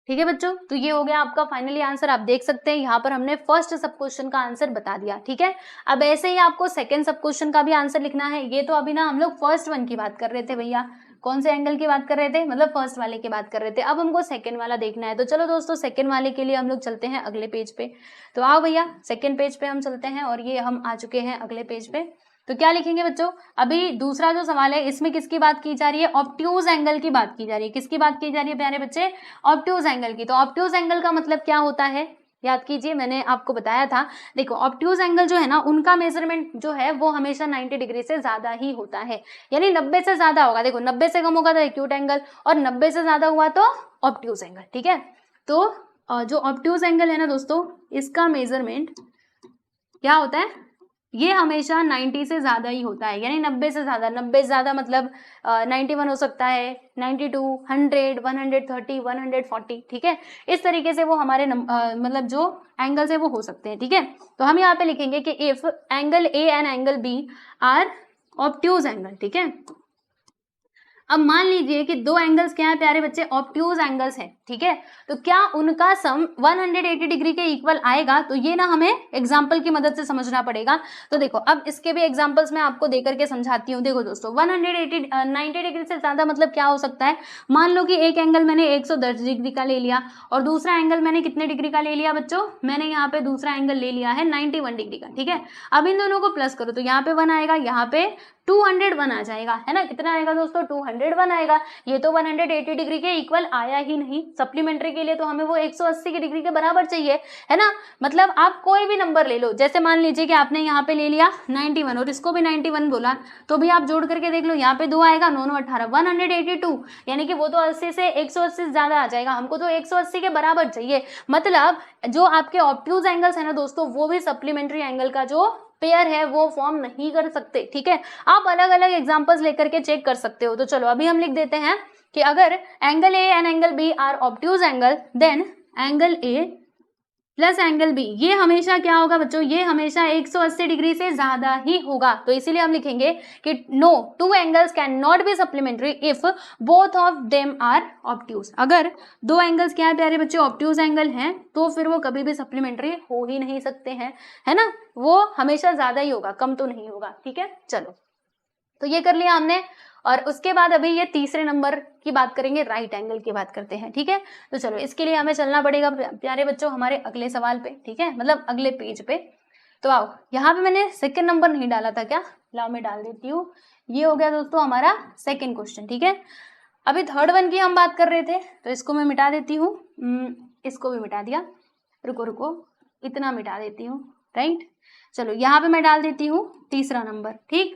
ठीक है बच्चों, तो ये हो गया आपका फाइनली आंसर। आप देख सकते हैं यहाँ पर हमने फर्स्ट सब क्वेश्चन का आंसर बता दिया। ठीक है, अब ऐसे ही आपको सेकंड सब क्वेश्चन का भी आंसर लिखना है। ये तो अभी ना हम लोग फर्स्ट वन की बात कर रहे थे भैया, कौन से एंगल की बात कर रहे थे, मतलब फर्स्ट वाले की बात कर रहे थे। अब हमको सेकंड वाला देखना है, तो चलो दोस्तों सेकंड वाले के लिए हम लोग चलते हैं अगले पेज पे। तो आओ भैया, सेकंड पेज पे हम चलते हैं, और ये हम आ चुके हैं अगले पेज पे। तो क्या लिखेंगे बच्चों, अभी दूसरा जो सवाल है इसमें किसकी बात की जा रही है, ऑब्ट्यूज एंगल की बात की जा रही है। किसकी बात की जा रही है प्यारे बच्चे, ऑब्ट्यूज एंगल की। तो ऑब्ट्यूज एंगल का मतलब क्या होता है, याद कीजिए, मैंने आपको बताया था। देखो ऑब्ट्यूज एंगल जो है ना, उनका मेजरमेंट जो है वो हमेशा 90 डिग्री से ज्यादा ही होता है, यानी 90 से ज्यादा होगा। देखो 90 से कम होगा तो एक्यूट एंगल, और 90 से ज्यादा हुआ तो ऑब्ट्यूज एंगल, ठीक है। तो जो ऑब्ट्यूज एंगल है ना दोस्तों, इसका मेजरमेंट क्या होता है, ये हमेशा 90 से ज्यादा ही होता है, यानी 90 से ज्यादा। 90 से ज्यादा मतलब 91 हो सकता है, 92, 100, 130, 140, ठीक है। इस तरीके से वो हमारे मतलब जो एंगल्स है वो हो सकते हैं, ठीक है। तो हम यहाँ पे लिखेंगे कि if angle A and angle B are obtuse angle, ठीक है। अब मान लीजिए कि दो एंगल्स क्या है प्यारे बच्चे, ऑब्ट्यूज एंगल्स है, ठीक है। तो क्या उनका सम 180 डिग्री के इक्वल आएगा, तो ये ना हमें एग्जांपल की मदद से समझना पड़ेगा। तो देखो अब इसके भी एग्जांपल्स मैं आपको देकर के समझाती हूँ। देखो दोस्तों 90 डिग्री से ज्यादा मतलब क्या हो सकता है, मान लो कि एक एंगल मैंने 110 डिग्री का ले लिया और दूसरा एंगल मैंने कितने डिग्री का ले लिया बच्चों, मैंने यहाँ पे दूसरा एंगल ले लिया है 91 डिग्री का, ठीक है। अब इन दोनों को प्लस करो तो यहाँ पे 1 आएगा, यहाँ पे 201 आ जाएगा, है ना। कितना आएगा दोस्तों, 201 आएगा। ये तो 180 डिग्री के इक्वल आया ही नहीं, सप्लीमेंट्री के लिए तो हमें वो 180 की डिग्री के बराबर चाहिए, है ना। मतलब आप कोई भी नंबर ले लो, जैसे मान लीजिए कि आपने यहाँ पे ले लिया 91 और इसको भी 91 बोला, तो भी आप जोड़ करके देख लो, यहाँ पे 2 आएगा, 9 9 18, 182, यानी कि वो तो 80 से 180 ज्यादा आ जाएगा, हमको तो 180 के बराबर चाहिए। मतलब जो आपके ऑब्ट्यूज एंगल्स है ना दोस्तों, वो भी सप्लीमेंट्री एंगल का जो पेयर है वो फॉर्म नहीं कर सकते, ठीक है। आप अलग अलग एग्जांपल्स लेकर के चेक कर सकते हो। तो चलो अभी हम लिख देते हैं कि अगर angle A and angle B are obtuse angle, then angle A plus angle B, ये हमेशा क्या होगा बच्चों, ये हमेशा 180 डिग्री से ज्यादा ही होगा। तो इसीलिए हम लिखेंगे कि no two angles can not be supplementary if both of them are obtuse. अगर दो एंगल्स क्या है प्यारे बच्चे, ऑब्ट्यूज एंगल हैं, तो फिर वो कभी भी सप्लीमेंट्री हो ही नहीं सकते हैं, है ना। वो हमेशा ज्यादा ही होगा, कम तो नहीं होगा, ठीक है। चलो तो ये कर लिया हमने, और उसके बाद अभी ये तीसरे नंबर की बात करेंगे, राइट एंगल की बात करते हैं, ठीक है। तो चलो इसके लिए हमें चलना पड़ेगा प्यारे बच्चों हमारे अगले सवाल पे, ठीक है, मतलब अगले पेज पे। तो आओ, यहाँ पे मैंने सेकंड नंबर नहीं डाला था क्या, लाओ मैं डाल देती हूँ। ये हो गया दोस्तों हमारा सेकंड क्वेश्चन, ठीक है। अभी थर्ड वन की हम बात कर रहे थे, तो इसको मैं मिटा देती हूँ, इसको भी मिटा दिया, रुको रुको, इतना मिटा देती हूँ, राइट। चलो यहाँ पे मैं डाल देती हूँ तीसरा नंबर, ठीक।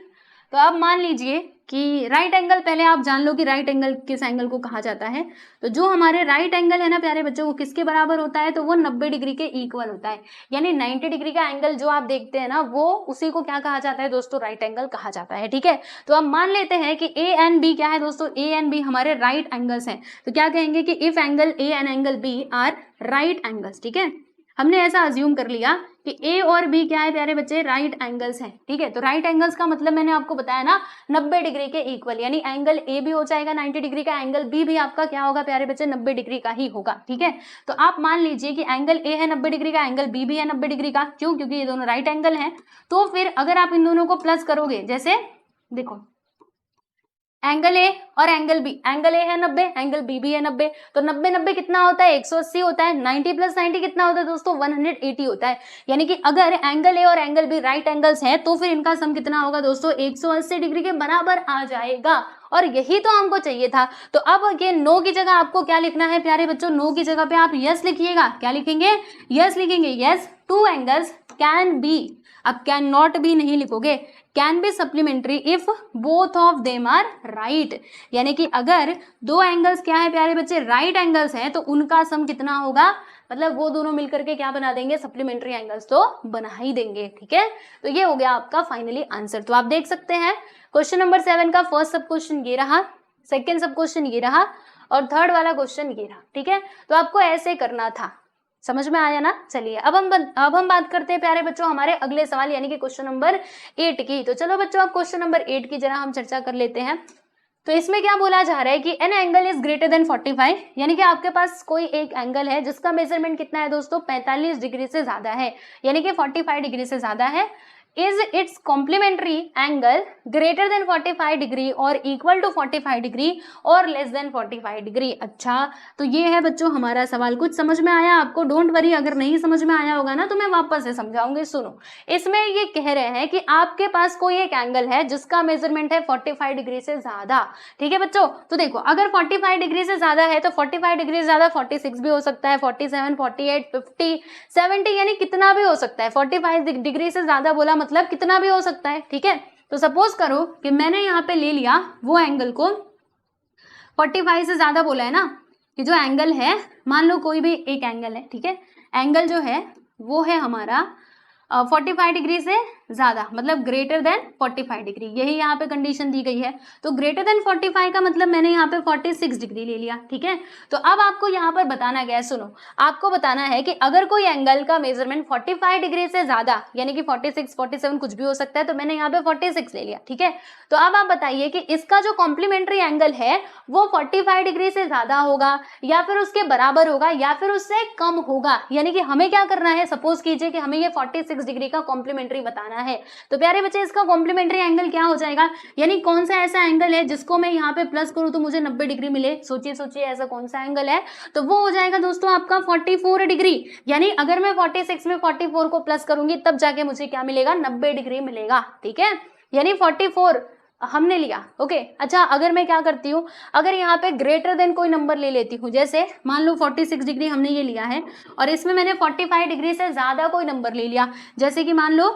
तो अब मान लीजिए कि राइट एंगल, पहले आप जान लो कि राइट एंगल किस एंगल को कहा जाता है। तो जो हमारे राइट एंगल है ना प्यारे बच्चों, वो किसके बराबर होता है, तो वो 90 डिग्री के इक्वल होता है। यानी 90 डिग्री का एंगल जो आप देखते हैं ना, वो उसी को क्या कहा जाता है दोस्तों, राइट एंगल कहा जाता है, ठीक है। तो अब मान लेते हैं कि ए एंड बी क्या है दोस्तों, ए एंड बी हमारे राइट एंगल्स हैं। तो क्या कहेंगे कि if angle A and angle B are right angles, ठीक है। हमने ऐसा अज्यूम कर लिया कि ए और बी क्या है प्यारे बच्चे, राइट एंगल्स हैं, ठीक है। तो राइट एंगल्स का मतलब मैंने आपको बताया ना, 90 डिग्री के इक्वल, यानी एंगल ए भी हो जाएगा 90 डिग्री का, एंगल बी भी आपका क्या होगा प्यारे बच्चे, 90 डिग्री का ही होगा, ठीक है। तो आप मान लीजिए कि एंगल ए है 90 डिग्री का, एंगल बी भी है 90 डिग्री का, क्यों, क्योंकि ये दोनों राइट एंगल हैं। तो फिर अगर आप इन दोनों को प्लस करोगे, जैसे देखो एंगल ए और एंगल बी, एंगल ए है 90, एंगल बी भी है 90, तो 90 90 कितना होता है, 180 होता है। 90 प्लस 90 कितना होता है दोस्तों, 180 होता है। यानी कि अगर एंगल ए और एंगल बी राइट एंगल्स हैं, तो फिर इनका सम कितना होगा दोस्तों, 180 डिग्री के बराबर आ जाएगा, और यही तो हमको चाहिए था। तो अब ये नो की जगह आपको क्या लिखना है प्यारे बच्चों, नो की जगह पे आप यस लिखिएगा। क्या लिखेंगे, यस लिखेंगे, yes two angles can be, अब कैन नॉट बी नहीं लिखोगे, can be supplementary if both of them are right. यानी कि अगर दो एंगल्स क्या है प्यारे बच्चे, राइट एंगल्स हैं, तो उनका सम कितना होगा, मतलब वो दोनों मिलकर के क्या बना देंगे, सप्लीमेंट्री एंगल्स तो बना ही देंगे, ठीक है। तो ये हो गया आपका फाइनली आंसर। तो आप देख सकते हैं क्वेश्चन नंबर 7 का फर्स्ट सब क्वेश्चन ये रहा, सेकेंड सब क्वेश्चन ये रहा, और थर्ड वाला क्वेश्चन ये रहा, ठीक है। तो आपको ऐसे करना था, समझ में आया ना। चलिए अब हम बात करते हैं प्यारे बच्चों हमारे अगले सवाल यानी कि क्वेश्चन नंबर 8 की। तो चलो बच्चों अब क्वेश्चन नंबर 8 की जरा हम चर्चा कर लेते हैं। तो इसमें क्या बोला जा रहा है कि an angle is greater than 45, यानी कि आपके पास कोई एक एंगल है जिसका मेजरमेंट कितना है दोस्तों, 45 डिग्री से ज्यादा है, यानी कि 45 डिग्री से ज्यादा है। Is its complementary angle greater than 45 degree और इक्वल टू 45 डिग्री और लेस देन 45 डिग्री। अच्छा, तो ये है बच्चों हमारा सवाल। कुछ समझ में आया आपको? डोंट वरी, अगर नहीं समझ में आया होगा ना तो मैं वापस से समझाऊंगी। सुनो, इसमें ये कह रहे हैं कि आपके पास कोई एक एंगल है जिसका मेजरमेंट है 45 डिग्री से ज्यादा। ठीक है बच्चों, तो देखो अगर 45 डिग्री से ज्यादा है तो 45 डिग्री से ज्यादा 46 भी हो सकता है, 47, 48, 50, 70, यानी कितना भी हो सकता है। 45 डिग्री से ज्यादा बोला मतलब कितना भी हो सकता है। ठीक है, तो सपोज करो कि मैंने यहाँ पे ले लिया वो एंगल को 45 से ज्यादा बोला है ना, कि जो एंगल है, मान लो कोई भी एक एंगल है, ठीक है, एंगल जो है वो है हमारा 45 डिग्री से ज्यादा, मतलब ग्रेटर देन 45 डिग्री, यही यहाँ पे कंडीशन दी गई है। तो ग्रेटर देन 45 का मतलब मैंने यहाँ पे 46 डिग्री ले लिया। ठीक है, तो अब आपको यहाँ पर बताना गया है, सुनो, आपको बताना है कि अगर कोई एंगल का मेजरमेंट 45 डिग्री से ज्यादा, यानी कि 46, 47 कुछ भी हो सकता है, तो मैंने यहाँ पे 46 ले लिया। ठीक है, तो अब आप बताइए कि इसका जो कॉम्प्लीमेंट्री एंगल है वो 45 डिग्री से ज्यादा होगा या फिर उसके बराबर होगा या फिर उससे कम होगा। यानी कि हमें क्या करना है, सपोज कीजिए कि हमें ये 46 डिग्री का कॉम्प्लीमेंट्री बताना है, तो प्यारे बच्चे इसका कॉम्प्लीमेंट्री एंगल क्या हो जाएगा, यानी कौन सा ऐसा एंगल है जिसको मैं यहाँ पे प्लस करूँ तो मुझे 90 डिग्री मिले। सोचिए सोचिए ऐसा कौन सा एंगल है, तो वो हो जाएगा दोस्तों आपका 44 डिग्री। यानी अगर मैं 46 में 44 को प्लस करूंगी तब जाके मुझे क्या मिलेगा, 90 डिग्री मिलेगा। ठीक है, यानी 44 हमने लिया। ओके, अच्छा अगर मैं क्या करती हूँ, अगर यहाँ पे ग्रेटर देन कोई नंबर ले लेती हूँ, जैसे मान लो 46 डिग्री हमने ये लिया है और इसमें मैंने 45 डिग्री से ज्यादा कोई नंबर ले लिया, जैसे कि मान लो,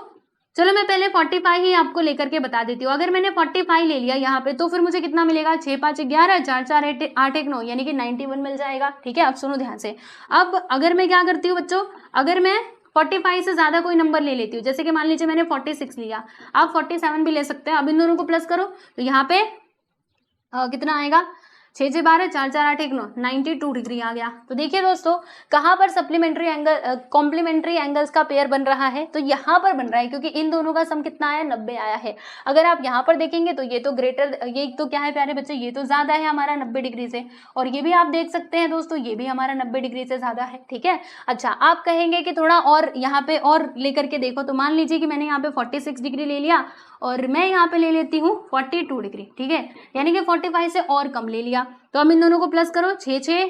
चलो मैं पहले 45 ही आपको लेकर के बता देती हूँ। अगर मैंने 45 ले लिया यहाँ पे तो फिर मुझे कितना मिलेगा, 6 5 11, 4 4 8 1 9, यानी कि 91 मिल जाएगा। ठीक है, अब सुनो ध्यान से। अब अगर मैं क्या करती हूँ बच्चों, अगर मैं 45 से ज्यादा कोई नंबर ले लेती हूँ, जैसे कि मान लीजिए मैंने 46 लिया, आप 47 भी ले सकते हैं। अब इन दोनों को प्लस करो तो यहाँ पे कितना आएगा, 6 6 12, 4 4 8 1 9, 92 डिग्री आ गया। तो देखिए दोस्तों कहाँ पर सप्लीमेंट्री एंगल कॉम्प्लीमेंट्री एंगल्स का पेयर बन रहा है, तो यहाँ पर बन रहा है क्योंकि इन दोनों का सम कितना आया, 90 आया है। अगर आप यहाँ पर देखेंगे तो ये तो ग्रेटर, ये तो क्या है प्यारे बच्चे, ये तो ज्यादा है हमारा 90 डिग्री से, और ये भी आप देख सकते हैं दोस्तों ये भी हमारा 90 डिग्री से ज्यादा है। ठीक है, अच्छा आप कहेंगे कि थोड़ा और यहाँ पे और लेकर के देखो, तो मान लीजिए कि मैंने यहाँ पे 46 डिग्री ले लिया और मैं यहाँ पे ले लेती हूँ 42 डिग्री। ठीक है, यानी कि 45 से और कम ले लिया। तो अब इन दोनों को प्लस करो, 6 6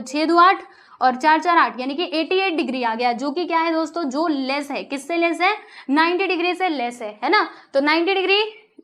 6 2 8 और 4 4 8, यानी कि 88 डिग्री आ गया, जो कि क्या है दोस्तों, जो लेस है, किससे लेस है, 90 डिग्री से लेस है ना। तो 90 डिग्री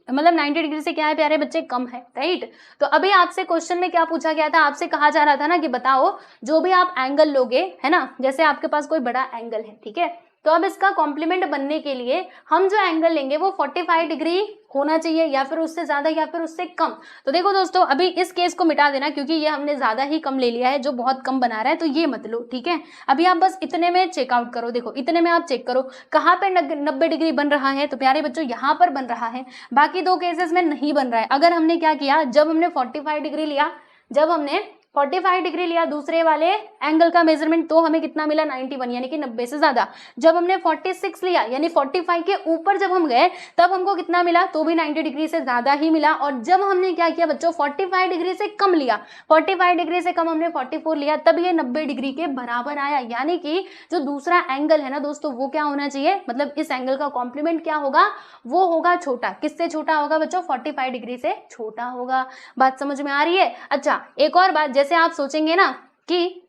मतलब 90 डिग्री से क्या है प्यारे बच्चे, कम है। राइट, तो अभी आपसे क्वेश्चन में क्या पूछा गया था, आपसे कहा जा रहा था ना कि बताओ जो भी आप एंगल लोगे, है ना, जैसे आपके पास कोई बड़ा एंगल है, ठीक है, तो अब इसका कॉम्प्लीमेंट बनने के लिए हम जो एंगल लेंगे वो 45 डिग्री होना चाहिए या फिर उससे ज्यादा या फिर उससे कम। तो देखो दोस्तों अभी इस केस को मिटा देना क्योंकि ये हमने ज्यादा ही कम ले लिया है, जो बहुत कम बना रहा है, तो ये मत लो। ठीक है, अभी आप बस इतने में चेकआउट करो, देखो इतने में आप चेक करो कहाँ पे 90 डिग्री बन रहा है, तो प्यारे बच्चों यहाँ पर बन रहा है, बाकी दो केसेस में नहीं बन रहा है। अगर हमने क्या किया, जब हमने 45 डिग्री लिया, जब हमने 45 डिग्री लिया दूसरे वाले एंगल का मेजरमेंट, तो हमें कितना मिला, 91, यानी कि 90 से ज्यादा। जब हमने 46 लिया यानी 45 के ऊपर जब हम गए तब हमको कितना मिला, तो भी 90 डिग्री से ज्यादा ही मिला। और जब हमने क्या किया बच्चों, 45 डिग्री से कम लिया, 45 डिग्री से कम हमने 44 लिया, तब ये 90 डिग्री के बराबर आया। यानी कि जो दूसरा एंगल है ना दोस्तों वो क्या होना चाहिए, मतलब इस एंगल का कॉम्प्लीमेंट क्या होगा, वो होगा छोटा। किससे छोटा होगा बच्चों, 45 डिग्री से छोटा होगा। बात समझ में आ रही है? अच्छा एक और बात, जैसे आप सोचेंगे ना कि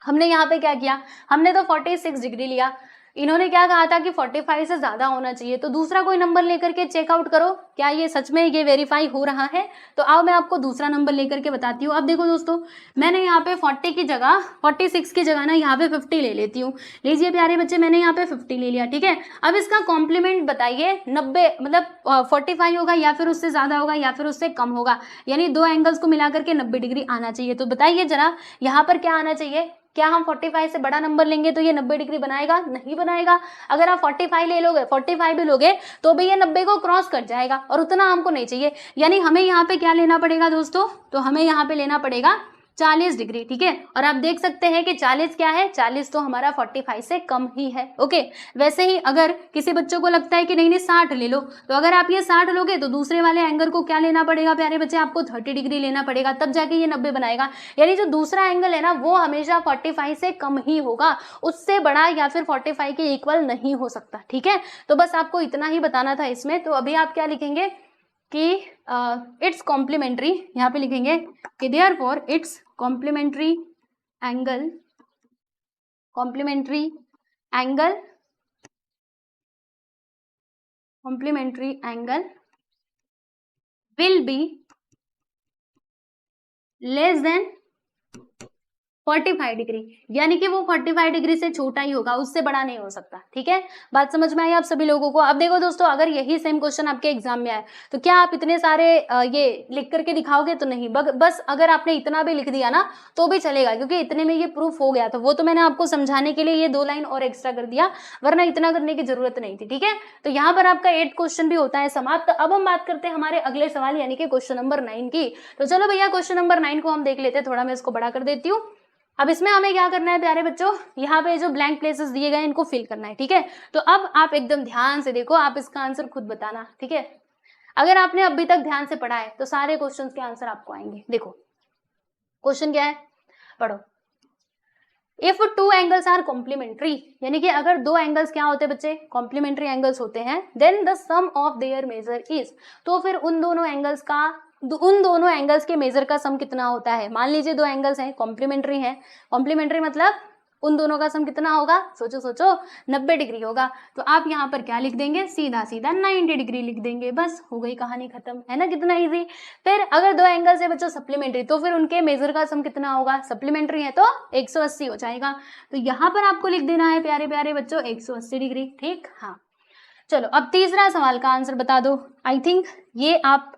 हमने यहाँ पे क्या किया, हमने तो 46 डिग्री लिया, इन्होंने क्या कहा था कि 45 से ज्यादा होना चाहिए, तो दूसरा कोई नंबर लेकर के चेकआउट करो क्या ये सच में ये वेरीफाई हो रहा है। तो अब मैं आपको दूसरा नंबर लेकर के बताती हूँ। अब देखो दोस्तों मैंने यहाँ पे 40 की जगह 46 की जगह ना यहाँ पे 50 ले लेती हूँ। लीजिए प्यारे बच्चे मैंने यहाँ पे 50 ले लिया। ठीक है, अब इसका कॉम्प्लीमेंट बताइए, 90 मतलब 45 होगा या फिर उससे ज्यादा होगा या फिर उससे कम होगा, यानी दो एंगल्स को मिलाकर के 90 डिग्री आना चाहिए। तो बताइए जरा यहाँ पर क्या आना चाहिए, क्या हम 45 से बड़ा नंबर लेंगे तो ये 90 डिग्री बनाएगा, नहीं बनाएगा। अगर आप 45 ले लोगे, 45 भी लोगे तो भी ये 90 को क्रॉस कर जाएगा और उतना हमको नहीं चाहिए। यानी हमें यहाँ पे क्या लेना पड़ेगा दोस्तों, तो हमें यहाँ पे लेना पड़ेगा 40 डिग्री, ठीक है। और आप देख सकते हैं कि 40 क्या है, 40 तो हमारा 45 से कम ही है। ओके, वैसे ही अगर किसी बच्चों को लगता है कि नहीं 60 ले लो, तो अगर आप ये 60 लोगे तो दूसरे वाले एंगल को क्या लेना पड़ेगा प्यारे बच्चे, आपको 30 डिग्री लेना पड़ेगा, तब जाके ये 90 बनाएगा। यानी जो दूसरा एंगल है ना वो हमेशा 45 से कम ही होगा, उससे बड़ा या फिर 45 के इक्वल नहीं हो सकता, ठीक है। तो बस आपको इतना ही बताना था इसमें। तो अभी आप क्या लिखेंगे कि इट्स कॉम्प्लीमेंट्री, यहाँ पे लिखेंगे कि therefore its complementary angle, complementary angle, complementary angle will be less than 45 degree, यानी कि वो 45 डिग्री से छोटा ही होगा, उससे बड़ा नहीं हो सकता, ठीक है। बात समझ में आई आप सभी लोगों को। अब देखो दोस्तों, अगर यही सेम क्वेश्चन आपके एग्जाम में आए तो क्या आप इतने सारे ये लिख करके दिखाओगे, तो नहीं। बस अगर आपने इतना भी लिख दिया ना तो भी चलेगा, क्योंकि इतने में ये प्रूफ हो गया था। वो तो मैंने आपको समझाने के लिए ये 2 लाइन और एक्स्ट्रा कर दिया, वरना इतना करने की जरूरत नहीं थी, ठीक है। तो यहाँ पर आपका 8 क्वेश्चन भी होता है समाप्त। अब हम बात करते हैं हमारे अगले सवाल यानी कि क्वेश्चन नंबर 9 की। तो चलो भैया क्वेश्चन नंबर 9 को हम देख लेते हैं। थोड़ा मैं इसको बड़ा कर देती हूँ। अब इसमें हमें क्या करना है प्यारे बच्चों, यहाँ पे जो ब्लैंक प्लेसेस दिए गए हैं इनको फिल करना है, ठीक है। तो अब आप एकदम ध्यान से देखो, आप इसका आंसर खुद बताना, ठीक है। अगर आपने अभी तक ध्यान से पढ़ा है तो सारे क्वेश्चंस के आंसर आपको आएंगे। देखो क्वेश्चन क्या है, पढ़ो। इफ 2 एंगल्स आर कॉम्प्लीमेंट्री, यानी कि अगर 2 एंगल्स क्या होते हैं बच्चे, कॉम्प्लीमेंट्री एंगल्स होते हैं, then the sum of their measure is, तो फिर उन दोनों एंगल्स के मेजर का सम कितना होता है। मान लीजिए 2 एंगल्स हैं, कॉम्प्लीमेंट्री हैं, कॉम्प्लीमेंट्री मतलब उन दोनों का सम कितना होगा, सोचो सोचो, 90 डिग्री होगा। तो आप यहाँ पर क्या लिख देंगे, सीधा सीधा 90 डिग्री लिख देंगे, बस हो गई कहानी खत्म, है ना, कितना इजी। फिर अगर 2 एंगल्स है बच्चों सप्लीमेंट्री, तो फिर उनके मेजर का सम कितना होगा, सप्लीमेंट्री है तो 180 हो जाएगा। तो यहाँ पर आपको लिख देना है प्यारे प्यारे बच्चों 180 डिग्री, ठीक। हाँ चलो, अब तीसरा सवाल का आंसर बता दो। आई थिंक ये आप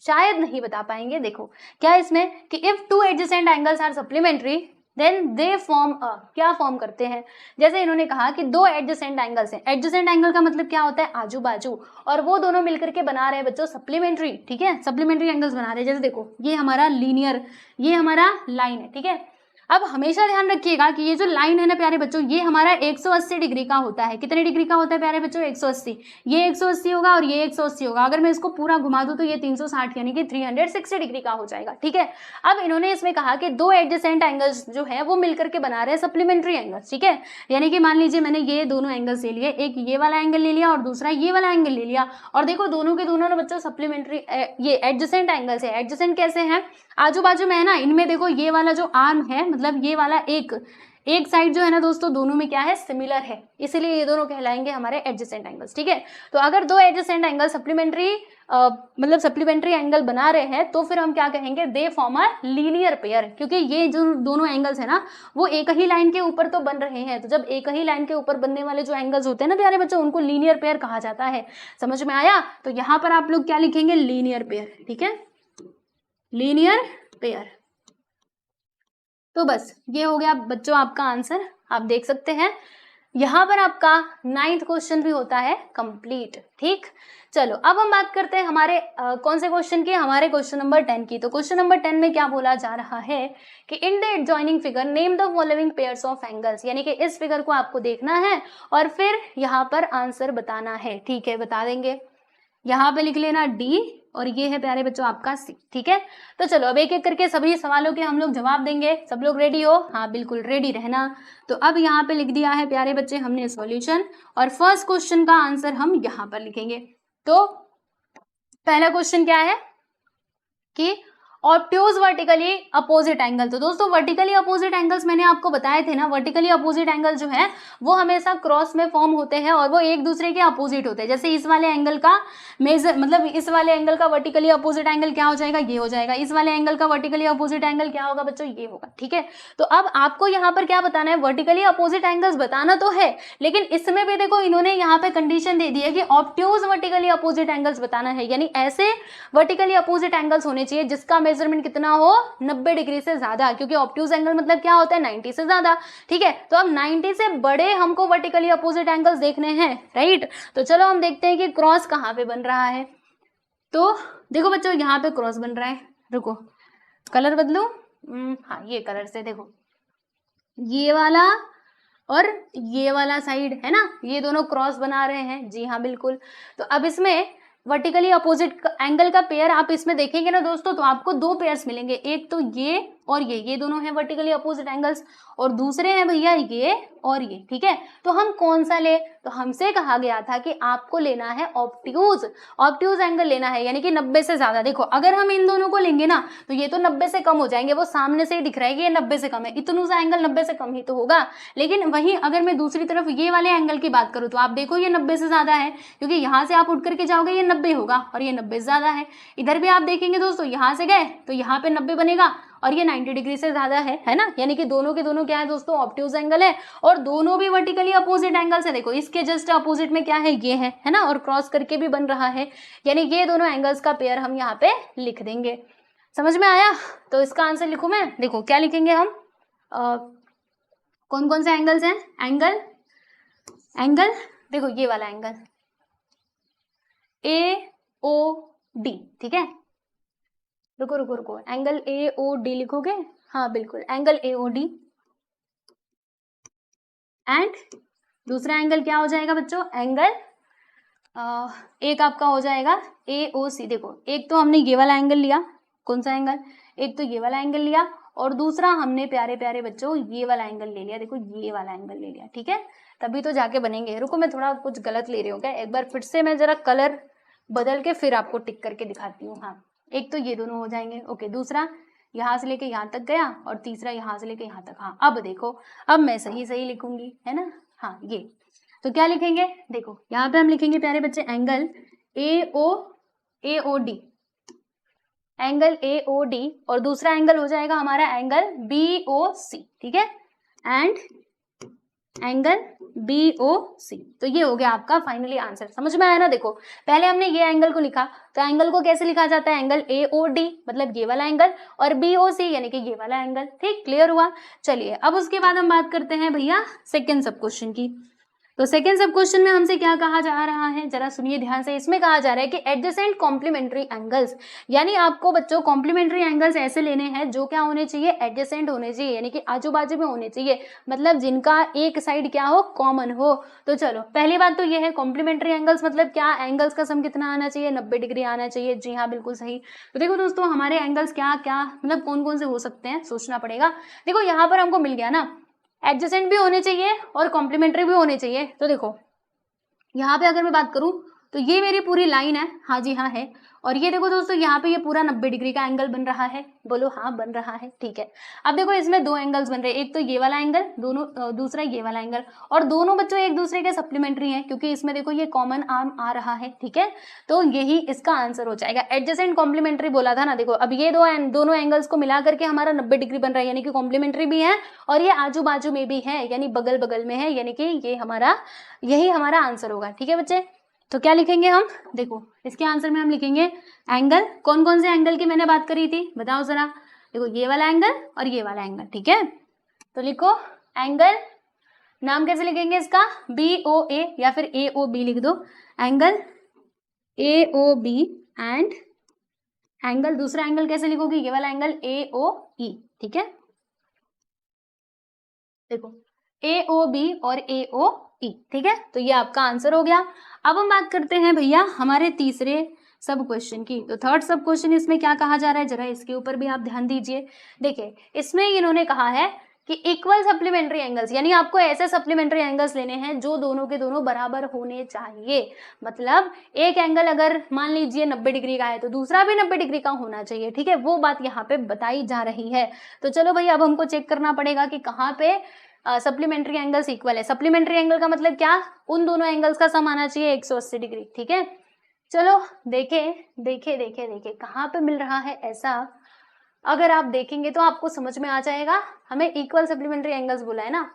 शायद नहीं बता पाएंगे। देखो क्या इसमें कि if 2 adjacent angles are supplementary then they form a, क्या फॉर्म करते हैं। जैसे इन्होंने कहा कि 2 एडजेसेंट एंगल्स हैं, एडजेसेंट एंगल का मतलब क्या होता है, आजू बाजू, और वो दोनों मिलकर के बना रहे हैं बच्चों सप्लीमेंट्री, ठीक है, सप्लीमेंट्री एंगल्स बना रहे हैं। जैसे देखो ये हमारा लीनियर, ये हमारा लाइन है, ठीक है। अब हमेशा ध्यान रखिएगा कि ये जो लाइन है ना प्यारे बच्चों, ये हमारा 180 डिग्री का होता है। कितने डिग्री का होता है प्यारे बच्चों, 180। ये 180 होगा और ये 180 होगा। अगर मैं इसको पूरा घुमा दूं तो ये 360 यानी कि 360 डिग्री का हो जाएगा, ठीक है। अब इन्होंने इसमें कहा कि 2 एडजेसेंट एंगल्स जो है वो मिलकर के बना रहे हैं सप्लीमेंट्री एंगल्स, ठीक है। यानी कि मान लीजिए मैंने ये दोनों एंगल्स ले लिए, एक ये वाला एंगल ले लिया और दूसरा ये वाला एंगल ले लिया, और देखो दोनों के दोनों ना बच्चों सप्लीमेंट्री ये एडजेसेंट एंगल्स है। एडजेसेंट कैसे हैं, आजू बाजू में है ना। इनमें देखो ये वाला जो आर्म है, मतलब ये वाला एक साइड जो है ना दोस्तों, दोनों में क्या है, सिमिलर है, इसीलिए ये दोनों कहलाएंगे हमारे एडजेसेंट एंगल्स, ठीक है। तो अगर 2 एडजेसेंट एंगल सप्लीमेंट्री मतलब सप्लीमेंट्री एंगल बना रहे हैं तो फिर हम क्या कहेंगे, दे फॉर्म अ लीनियर पेयर, क्योंकि ये जो दोनों एंगल्स है ना वो एक ही लाइन के ऊपर तो बन रहे हैं। तो जब एक ही लाइन के ऊपर बनने वाले जो एंगल्स होते हैं ना प्यारे बच्चों, उनको लीनियर पेयर कहा जाता है। समझ में आया। तो यहाँ पर आप लोग क्या लिखेंगे, लीनियर पेयर, ठीक है, लीनियर पेयर। तो बस ये हो गया बच्चों आपका आंसर, आप देख सकते हैं। यहाँ पर आपका 9th क्वेश्चन भी होता है कंप्लीट, ठीक। चलो अब हम बात करते हैं हमारे कौन से क्वेश्चन की, हमारे क्वेश्चन नंबर 10 की। तो क्वेश्चन नंबर 10 में क्या बोला जा रहा है कि in the adjoining figure name the following pairs of angles, यानी कि इस फिगर को आपको देखना है और फिर यहाँ पर आंसर बताना है, ठीक है। बता देंगे, यहाँ पे लिख लेना D और ये है प्यारे बच्चों आपका C, ठीक है। तो चलो अब एक एक करके सभी सवालों के हम लोग जवाब देंगे। सब लोग रेडी हो, हाँ बिल्कुल रेडी रहना। तो अब यहाँ पे लिख दिया है प्यारे बच्चे हमने सॉल्यूशन, और फर्स्ट क्वेश्चन का आंसर हम यहाँ पर लिखेंगे। तो पहला क्वेश्चन क्या है कि ऑब्ट्यूज वर्टिकली अपोजिट एंगल। तो दोस्तों वर्टिकली अपोजिट एंगल्स मैंने आपको बताए थे ना, वर्टिकली अपोजिट एंगल जो है वो हमेशा क्रॉस में फॉर्म होते हैं और वो एक दूसरे के अपोजिट होते हैं। जैसे इस वाले एंगल का मेजर, मतलब इस वाले एंगल का वर्टिकली अपोजिट एंगल क्या हो जाएगा, ये हो जाएगा। इस वाले एंगल का वर्टिकली अपोजिट एंगल क्या होगा बच्चों, ये होगा, ठीक है। तो अब आपको यहाँ पर क्या बताना है, वर्टिकली अपोजिट एंगल्स बताना तो है, लेकिन इसमें भी देखो इन्होंने यहाँ पे कंडीशन दे दी है कि ऑब्ट्यूज वर्टिकली अपोजिट एंगल्स बताना है, यानी ऐसे वर्टिकली अपोजिट एंगल्स होने चाहिए जिसका मेजरमेंट कितना हो, 90 डिग्री से ज्यादा, क्योंकि ऑब्ट्यूज एंगल मतलब क्या होता है, 90 से ज्यादा, ठीक है। तो अब 90 से बड़े हमको वर्टिकली अपोजिट एंगल्स देखने हैं, राइट। तो चलो हम देखते हैं कि क्रॉस कहाँ पे बन रहा है। तो देखो बच्चों यहाँ पे क्रॉस बन रहा है, रुको कलर बदलो, हाँ ये कलर से देखो, ये वाला और ये वाला साइड है ना, ये दोनों क्रॉस बना रहे हैं, जी हाँ बिल्कुल। तो अब इसमें वर्टिकली अपोजिट एंगल का पेयर आप इसमें देखेंगे ना दोस्तों, तो आपको दो पेयर्स मिलेंगे, एक तो ये और ये दोनों हैं वर्टिकली अपोजिट एंगल्स, और दूसरे हैं भैया ये और ये, ठीक है। तो हम कौन सा ले, तो हमसे कहा गया था कि आपको लेना है ऑब्ट्यूज एंगल लेना है, यानी कि 90 से ज्यादा। देखो अगर हम इन दोनों को लेंगे ना तो ये तो 90 से कम हो जाएंगे, वो सामने से ही दिख रहा है कि ये 90 से कम है, इतना सा एंगल 90 से कम ही तो होगा। लेकिन वहीं अगर मैं दूसरी तरफ ये वाले एंगल की बात करूँ तो आप देखो ये 90 से ज्यादा है, क्योंकि यहाँ से आप उठ करके जाओगे ये 90 होगा और ये 90 से ज्यादा है। इधर भी आप देखेंगे दोस्तों, यहाँ से गए तो यहाँ पे 90 बनेगा और ये 90 डिग्री से ज्यादा है ना, यानी कि दोनों के दोनों क्या है दोस्तों, ऑब्ट्यूज एंगल है, और दोनों भी वर्टिकली अपोजिट एंगल्स है। देखो इसके जस्ट अपोजिट में क्या है, ये है ना, और क्रॉस करके भी बन रहा है, यानी ये दोनों एंगल्स का पेयर हम यहाँ पे लिख देंगे। समझ में आया? तो इसका आंसर लिखूं मैं, देखो क्या लिखेंगे हम, कौन कौन से एंगल्स हैं, एंगल देखो ये वाला एंगल AOD, ठीक है। रुको एंगल AOD लिखोगे, हाँ बिल्कुल एंगल AOD, एंड दूसरा एंगल क्या हो जाएगा बच्चों, एंगल एक आपका हो जाएगा AOC। देखो एक तो हमने ये वाला एंगल लिया, कौन सा एंगल, एक तो ये वाला एंगल लिया, और दूसरा हमने प्यारे प्यारे बच्चों ये वाला एंगल ले लिया, देखो ये वाला एंगल ले लिया, ठीक है। तभी तो जाके बनेंगे। रुको मैं थोड़ा कुछ गलत ले रही हूँ क्या, एक बार फिर से मैं जरा कलर बदल के फिर आपको टिक करके दिखाती हूँ। हाँ एक तो ये दोनों हो जाएंगे, ओके, दूसरा यहाँ से लेके यहाँ तक गया, और तीसरा यहाँ से लेके यहाँ तक। हाँ अब देखो, अब मैं सही लिखूंगी, है ना। हाँ ये तो क्या लिखेंगे, देखो यहाँ पे हम लिखेंगे प्यारे बच्चे एंगल AOD, एंगल AOD, और दूसरा एंगल हो जाएगा हमारा एंगल BOC, ठीक है, एंड एंगल BOC। तो ये हो गया आपका फाइनली आंसर। समझ में आया ना? देखो पहले हमने ये एंगल को लिखा, तो एंगल को कैसे लिखा जाता है, एंगल AOD मतलब ये वाला एंगल, और BOC यानी कि ये वाला एंगल। ठीक, क्लियर हुआ? चलिए अब उसके बाद हम बात करते हैं भैया सेकेंड सब क्वेश्चन की। तो सेकेंड सब क्वेश्चन में हमसे क्या कहा जा रहा है, जरा सुनिए ध्यान से। इसमें कहा जा रहा है कि एडजेसेंट कॉम्प्लीमेंट्री एंगल्स, यानी आपको बच्चों कॉम्प्लीमेंट्री एंगल्स ऐसे लेने हैं जो क्या होने चाहिए, एडजेसेंट होने चाहिए, यानी कि आजू बाजू में होने चाहिए, मतलब जिनका एक साइड क्या हो, कॉमन हो। तो चलो पहली बात तो ये है कॉम्प्लीमेंट्री एंगल्स मतलब क्या, एंगल्स का सम कितना आना चाहिए, 90 डिग्री आना चाहिए। जी हाँ बिल्कुल सही। तो देखो दोस्तों हमारे एंगल्स क्या क्या मतलब कौन कौन से हो सकते हैं, सोचना पड़ेगा। देखो यहाँ पर हमको मिल गया ना, एडजेसेंट भी होने चाहिए और कॉम्प्लीमेंट्री भी होने चाहिए। तो देखो यहाँ पे अगर मैं बात करूं तो ये मेरी पूरी लाइन है, हाँ जी हाँ है, और ये देखो दोस्तों यहाँ पे ये पूरा 90 डिग्री का एंगल बन रहा है, बोलो हाँ बन रहा है, ठीक है। अब देखो इसमें दो एंगल्स बन रहे हैं, एक तो ये वाला एंगल, दोनों दूसरा ये वाला एंगल, और दोनों बच्चों एक दूसरे के सप्लीमेंट्री हैं क्योंकि इसमें देखो ये कॉमन आर्म आ रहा है, ठीक है। तो यही इसका आंसर हो जाएगा। एडजेसेंट कॉम्प्लीमेंट्री बोला था ना, देखो अब ये दोनों एंगल्स को मिला करके हमारा 90 डिग्री बन रहा है, यानी कि कॉम्प्लीमेंट्री भी है और ये आजू बाजू में भी है, यानी बगल बगल में है, यानी कि यही हमारा आंसर होगा, ठीक है बच्चे। तो क्या लिखेंगे हम, देखो इसके आंसर में हम लिखेंगे एंगल, कौन कौन से एंगल की मैंने बात करी थी बताओ जरा। देखो ये वाला एंगल और ये वाला एंगल, ठीक है। तो लिखो एंगल, नाम कैसे लिखेंगे इसका, BOA या फिर AOB लिख दो, एंगल AOB, एंड एंगल दूसरा एंगल कैसे लिखोगे, ये वाला एंगल AOE, ठीक है। देखो AOB और AOE, ठीक है। तो ये आपका आंसर हो गया। अब हम बात करते हैं भैया हमारे तीसरे सब क्वेश्चन की। तो थर्ड सब क्वेश्चन इसमें क्या कहा जा रहा है, जरा इसके ऊपर भी आप ध्यान दीजिए। देखिए इसमें इन्होंने कहा है कि इक्वल सप्लीमेंट्री एंगल्स, यानी आपको ऐसे सप्लीमेंट्री एंगल्स लेने हैं जो दोनों के दोनों बराबर होने चाहिए। मतलब एक एंगल अगर मान लीजिए 90 डिग्री का है तो दूसरा भी 90 डिग्री का होना चाहिए, ठीक है। वो बात यहाँ पे बताई जा रही है। तो चलो भाई अब हमको चेक करना पड़ेगा कि कहाँ पे सप्लीमेंट्री एंगल्स इक्वल है। सप्लीमेंट्री एंगल का मतलब क्या, उन दोनों एंगल्स का सम आना चाहिए 180 डिग्री, ठीक है। चलो देखे कहाँ पे मिल रहा है ऐसा। अगर आप देखेंगे तो आपको समझ में आ जाएगा, हमें इक्वल सप्लीमेंट्री एंगल्स बोला है ना,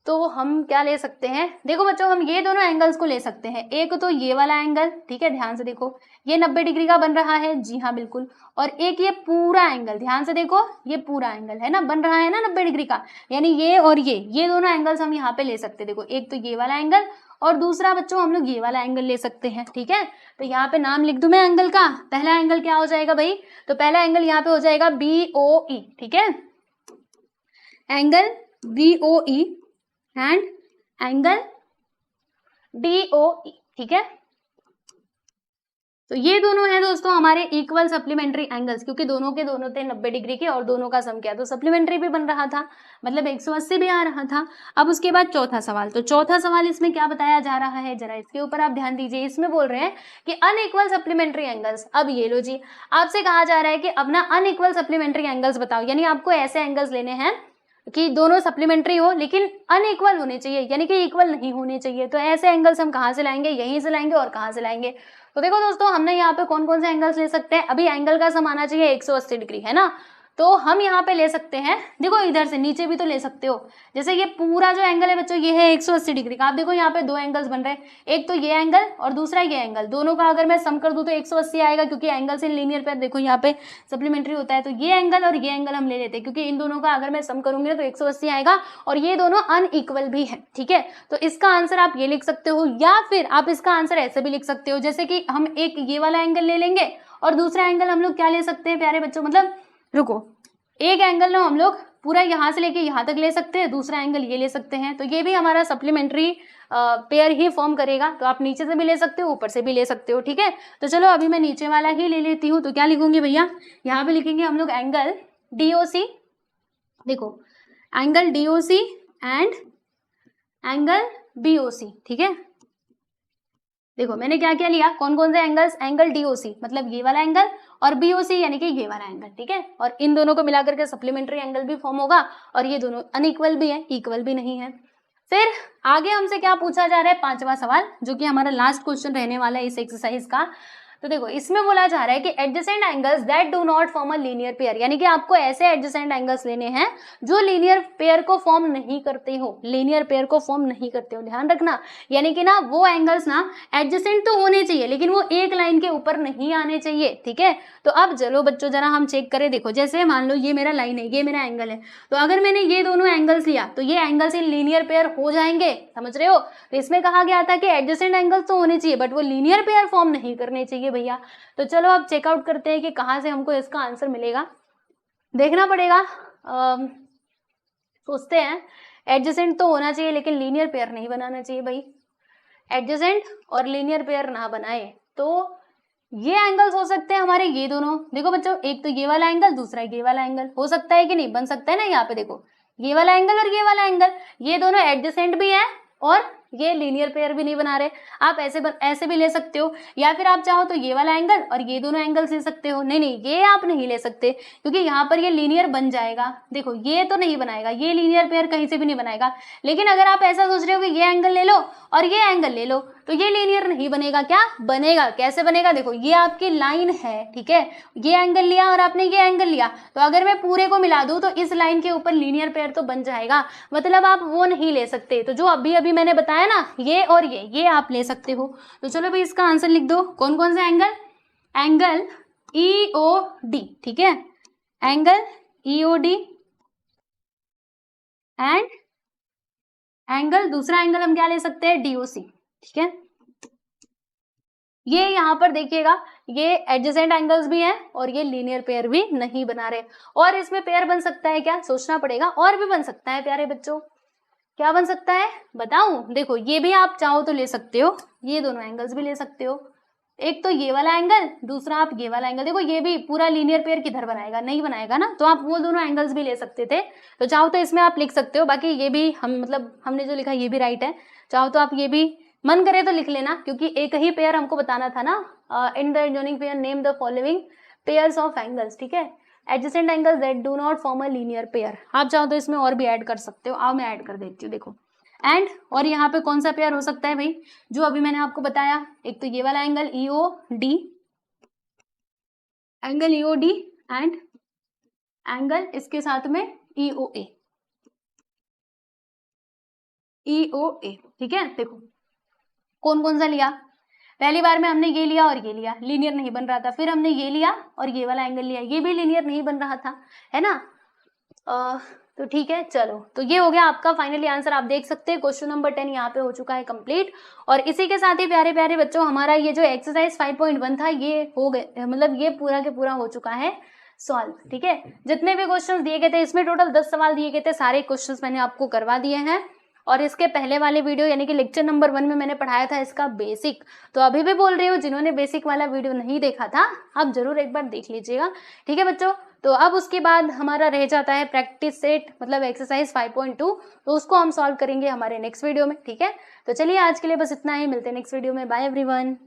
तो हम क्या ले सकते हैं, देखो बच्चों हम ये दोनों एंगल्स को ले सकते हैं। एक तो ये वाला एंगल, ठीक है, ध्यान से देखो, ये 90 डिग्री का बन रहा है, जी हाँ बिल्कुल। और एक ये पूरा एंगल, ध्यान से देखो, ये पूरा एंगल है ना, बन रहा है ना 90 डिग्री का, यानी ये और ये दोनों एंगल्स हम यहाँ पे ले सकते हैं। देखो एक तो ये वाला एंगल और दूसरा बच्चों हम लोग ये वाला एंगल ले सकते हैं, ठीक है। तो यहाँ पे नाम लिख दूं मैं एंगल का। पहला एंगल क्या हो जाएगा भाई, तो पहला एंगल यहाँ पे हो जाएगा BOE, ठीक है, angle BOE and angle DOE, ठीक है। तो ये दोनों हैं दोस्तों हमारे इक्वल सप्लीमेंट्री एंगल्स, क्योंकि दोनों के दोनों थे 90 डिग्री के और दोनों का सम क्या, तो सप्लीमेंट्री भी बन रहा था, मतलब 180 भी आ रहा था। अब उसके बाद चौथा सवाल, तो चौथा सवाल इसमें क्या बताया जा रहा है, जरा इसके ऊपर आप ध्यान दीजिए। इसमें बोल रहे हैं कि अनइक्वल सप्लीमेंट्री एंगल्स। अब ये लो जी, आपसे कहा जा रहा है कि अब ना अनइक्वल सप्लीमेंट्री एंगल्स बताओ, यानी आपको ऐसे एंगल्स लेने हैं कि दोनों सप्लीमेंट्री हो लेकिन अनइक्वल होने चाहिए, यानी कि इक्वल नहीं होने चाहिए। तो ऐसे एंगल्स हम कहाँ से लाएंगे, यहीं से लाएंगे, और कहाँ से लाएंगे। तो देखो दोस्तों हमने यहाँ पे कौन कौन से एंगल्स ले सकते हैं, अभी एंगल का सम आना चाहिए 180 डिग्री, है ना। तो हम यहाँ पे ले सकते हैं, देखो इधर से नीचे भी तो ले सकते हो। जैसे ये पूरा जो एंगल है बच्चों ये है 180 डिग्री का। आप देखो यहाँ पे दो एंगल्स बन रहे हैं, एक तो ये एंगल और दूसरा ये एंगल, दोनों का अगर मैं सम कर दूं तो 180 आएगा, क्योंकि एंगल्स इन लीनियर पेयर देखो यहाँ पे सप्लीमेंट्री होता है। तो ये एंगल और ये एंगल हम ले लेते हैं, क्योंकि इन दोनों का अगर मैं सम करूंगी तो 180 आएगा, और ये दोनों अनइक्वल भी है, ठीक है। तो इसका आंसर आप ये लिख सकते हो, या फिर आप इसका आंसर ऐसे भी लिख सकते हो, जैसे कि हम एक ये वाला एंगल ले लेंगे और दूसरा एंगल हम लोग क्या ले सकते हैं प्यारे बच्चों, मतलब रुको, एक एंगल ना हम लोग पूरा यहाँ से लेके यहाँ तक ले सकते हैं, दूसरा एंगल ये ले सकते हैं। तो ये भी हमारा सप्लीमेंट्री पेयर ही फॉर्म करेगा। तो आप नीचे से भी ले सकते हो, ऊपर से भी ले सकते हो, ठीक है। तो चलो अभी मैं नीचे वाला ही ले लेती हूँ। तो क्या लिखूंगी भैया, यहाँ पे लिखेंगे हम लोग एंगल DOC, देखो angle DOC and angle BOC, ठीक है। देखो मैंने क्या क्या लिया, कौन कौन से एंगल्स, एंगल DOC मतलब ये वाला एंगल, और BOC यानी कि ये वाला एंगल, ठीक है। और इन दोनों को मिलाकर के सप्लीमेंट्री एंगल भी फॉर्म होगा, और ये दोनों अनइक्वल भी है, इक्वल भी नहीं है। फिर आगे हमसे क्या पूछा जा रहा है, पांचवा सवाल, जो कि हमारा लास्ट क्वेश्चन रहने वाला है इस एक्सरसाइज का। तो देखो इसमें बोला जा रहा है कि adjacent angles that do not form a linear pair, यानी कि आपको ऐसे एडजेसेंट एंगल्स लेने हैं जो लीनियर पेयर को फॉर्म नहीं करते हो, लीनियर पेयर को फॉर्म नहीं करते हो, ध्यान रखना। यानी कि ना वो एंगल्स ना एडजेसेंट तो होने चाहिए, लेकिन वो एक लाइन के ऊपर नहीं आने चाहिए, ठीक है। तो अब चलो बच्चों जरा हम चेक करें। देखो जैसे मान लो ये मेरा लाइन है, ये मेरा एंगल है, तो अगर मैंने ये दोनों एंगल्स लिया तो ये एंगल्स इन लीनियर पेयर हो जाएंगे, समझ रहे हो। तो इसमें कहा गया था कि एडजेसेंट एंगल्स तो होने चाहिए, बट वो लीनियर पेयर फॉर्म नहीं करने चाहिए भैया। तो चलो अब चेकआउट करते हैं कि कहाँ से हमको इसका आंसर मिलेगा, देखना पड़ेगा। सोचते हैं, एडजेसेंट तो होना चाहिए लेकिन लीनियर पेयर नहीं बनाना चाहिए भाई। एडजेसेंट और लीनियर पेयर ना बनाए तो ये एंगल्स हो सकते हैं हमारे ये दोनों। देखो बच्चों एक तो ये वाला एंगल, दूसरा ये वाला एंगल, हो सकता है कि नहीं, बन सकता है ना। यहाँ पे देखो ये वाला एंगल और ये वाला एंगल, ये दोनों एडजेसेंट भी है और ये लीनियर पेयर भी नहीं बना रहे। आप ऐसे भी ले सकते हो, या फिर आप चाहो तो ये वाला एंगल और ये दोनों एंगल्स ले सकते हो। नहीं नहीं, ये आप नहीं ले सकते, क्योंकि यहाँ पर ये लीनियर बन जाएगा। देखो ये तो नहीं बनाएगा, ये लीनियर पेयर कहीं से भी नहीं बनाएगा। लेकिन अगर आप ऐसा सोच रहे हो कि ये एंगल ले लो और ये एंगल ले लो, तो ये लीनियर नहीं बनेगा। क्या बनेगा, कैसे बनेगा, देखो ये आपकी लाइन है, ठीक है, ये एंगल लिया और आपने ये एंगल लिया, तो अगर मैं पूरे को मिला दूं तो इस लाइन के ऊपर लीनियर पेयर तो बन जाएगा, मतलब आप वो नहीं ले सकते। तो जो अभी अभी मैंने बताया ना, ये और ये आप ले सकते हो। तो चलो भाई इसका आंसर लिख दो, कौन कौन सा एंगल, एंगल EOD, ठीक है, एंगल EOD एंड एंगल, दूसरा एंगल हम क्या ले सकते हैं, DOC, ठीक है। ये यहाँ पर देखिएगा, ये एडजेसेंट एंगल्स भी हैं और ये लीनियर पेयर भी नहीं बना रहे। और इसमें पेयर बन सकता है क्या, सोचना पड़ेगा, और भी बन सकता है प्यारे बच्चों। क्या बन सकता है बताऊं, देखो ये भी आप चाहो तो ले सकते हो, ये दोनों एंगल्स भी ले सकते हो। एक तो ये वाला एंगल, दूसरा आप ये वाला एंगल। देखो ये भी पूरा लीनियर पेयर किधर बनाएगा, नहीं बनाएगा ना, तो आप वो दोनों एंगल्स भी ले सकते थे। तो चाहो तो इसमें आप लिख सकते हो, बाकी ये भी हम मतलब हमने जो लिखा ये भी राइट है। चाहो तो आप ये भी मन करे तो लिख लेना, क्योंकि एक ही पेयर हमको बताना था ना। In the adjoining pair name the following pairs of angles, ठीक है, adjacent angles that do not form a linear pair. आप चाहो तो इसमें और भी ऐड कर सकते हो, आओ मैं ऐड कर देती हूँ। देखो एंड, और यहाँ पे कौन सा पेयर हो सकता है भाई, जो अभी मैंने आपको बताया, एक तो ये वाला angle EOD, angle EOD and angle इसके साथ में EOA। EOA, ठीक है। देखो कौन कौन सा लिया, पहली बार में हमने ये लिया और ये लिया, लीनियर नहीं बन रहा था। फिर हमने ये लिया और ये वाला एंगल लिया, ये भी लीनियर नहीं बन रहा था, है ना। तो ठीक है, चलो तो ये हो गया आपका फाइनली आंसर। आप देख सकते हैं क्वेश्चन नंबर 10 यहाँ पे हो चुका है कंप्लीट। और इसी के साथ ही प्यारे प्यारे बच्चों हमारा ये जो एक्सरसाइज 5.1 था ये हो गए, मतलब ये पूरा के पूरा हो चुका है सॉल्व, ठीक है। जितने भी क्वेश्चंस दिए गए थे, इसमें टोटल 10 सवाल दिए गए थे, सारे क्वेश्चंस मैंने आपको करवा दिए हैं। और इसके पहले वाले वीडियो यानी कि लेक्चर नंबर 1 में मैंने पढ़ाया था इसका बेसिक, तो अभी भी बोल रही हूँ जिन्होंने बेसिक वाला वीडियो नहीं देखा था आप जरूर एक बार देख लीजिएगा, ठीक है बच्चों। तो अब उसके बाद हमारा रह जाता है प्रैक्टिस सेट, मतलब एक्सरसाइज 5.2, तो उसको हम सॉल्व करेंगे हमारे नेक्स्ट वीडियो में, ठीक है। तो चलिए आज के लिए बस इतना ही, मिलते हैं नेक्स्ट वीडियो में, बाय एवरीवन।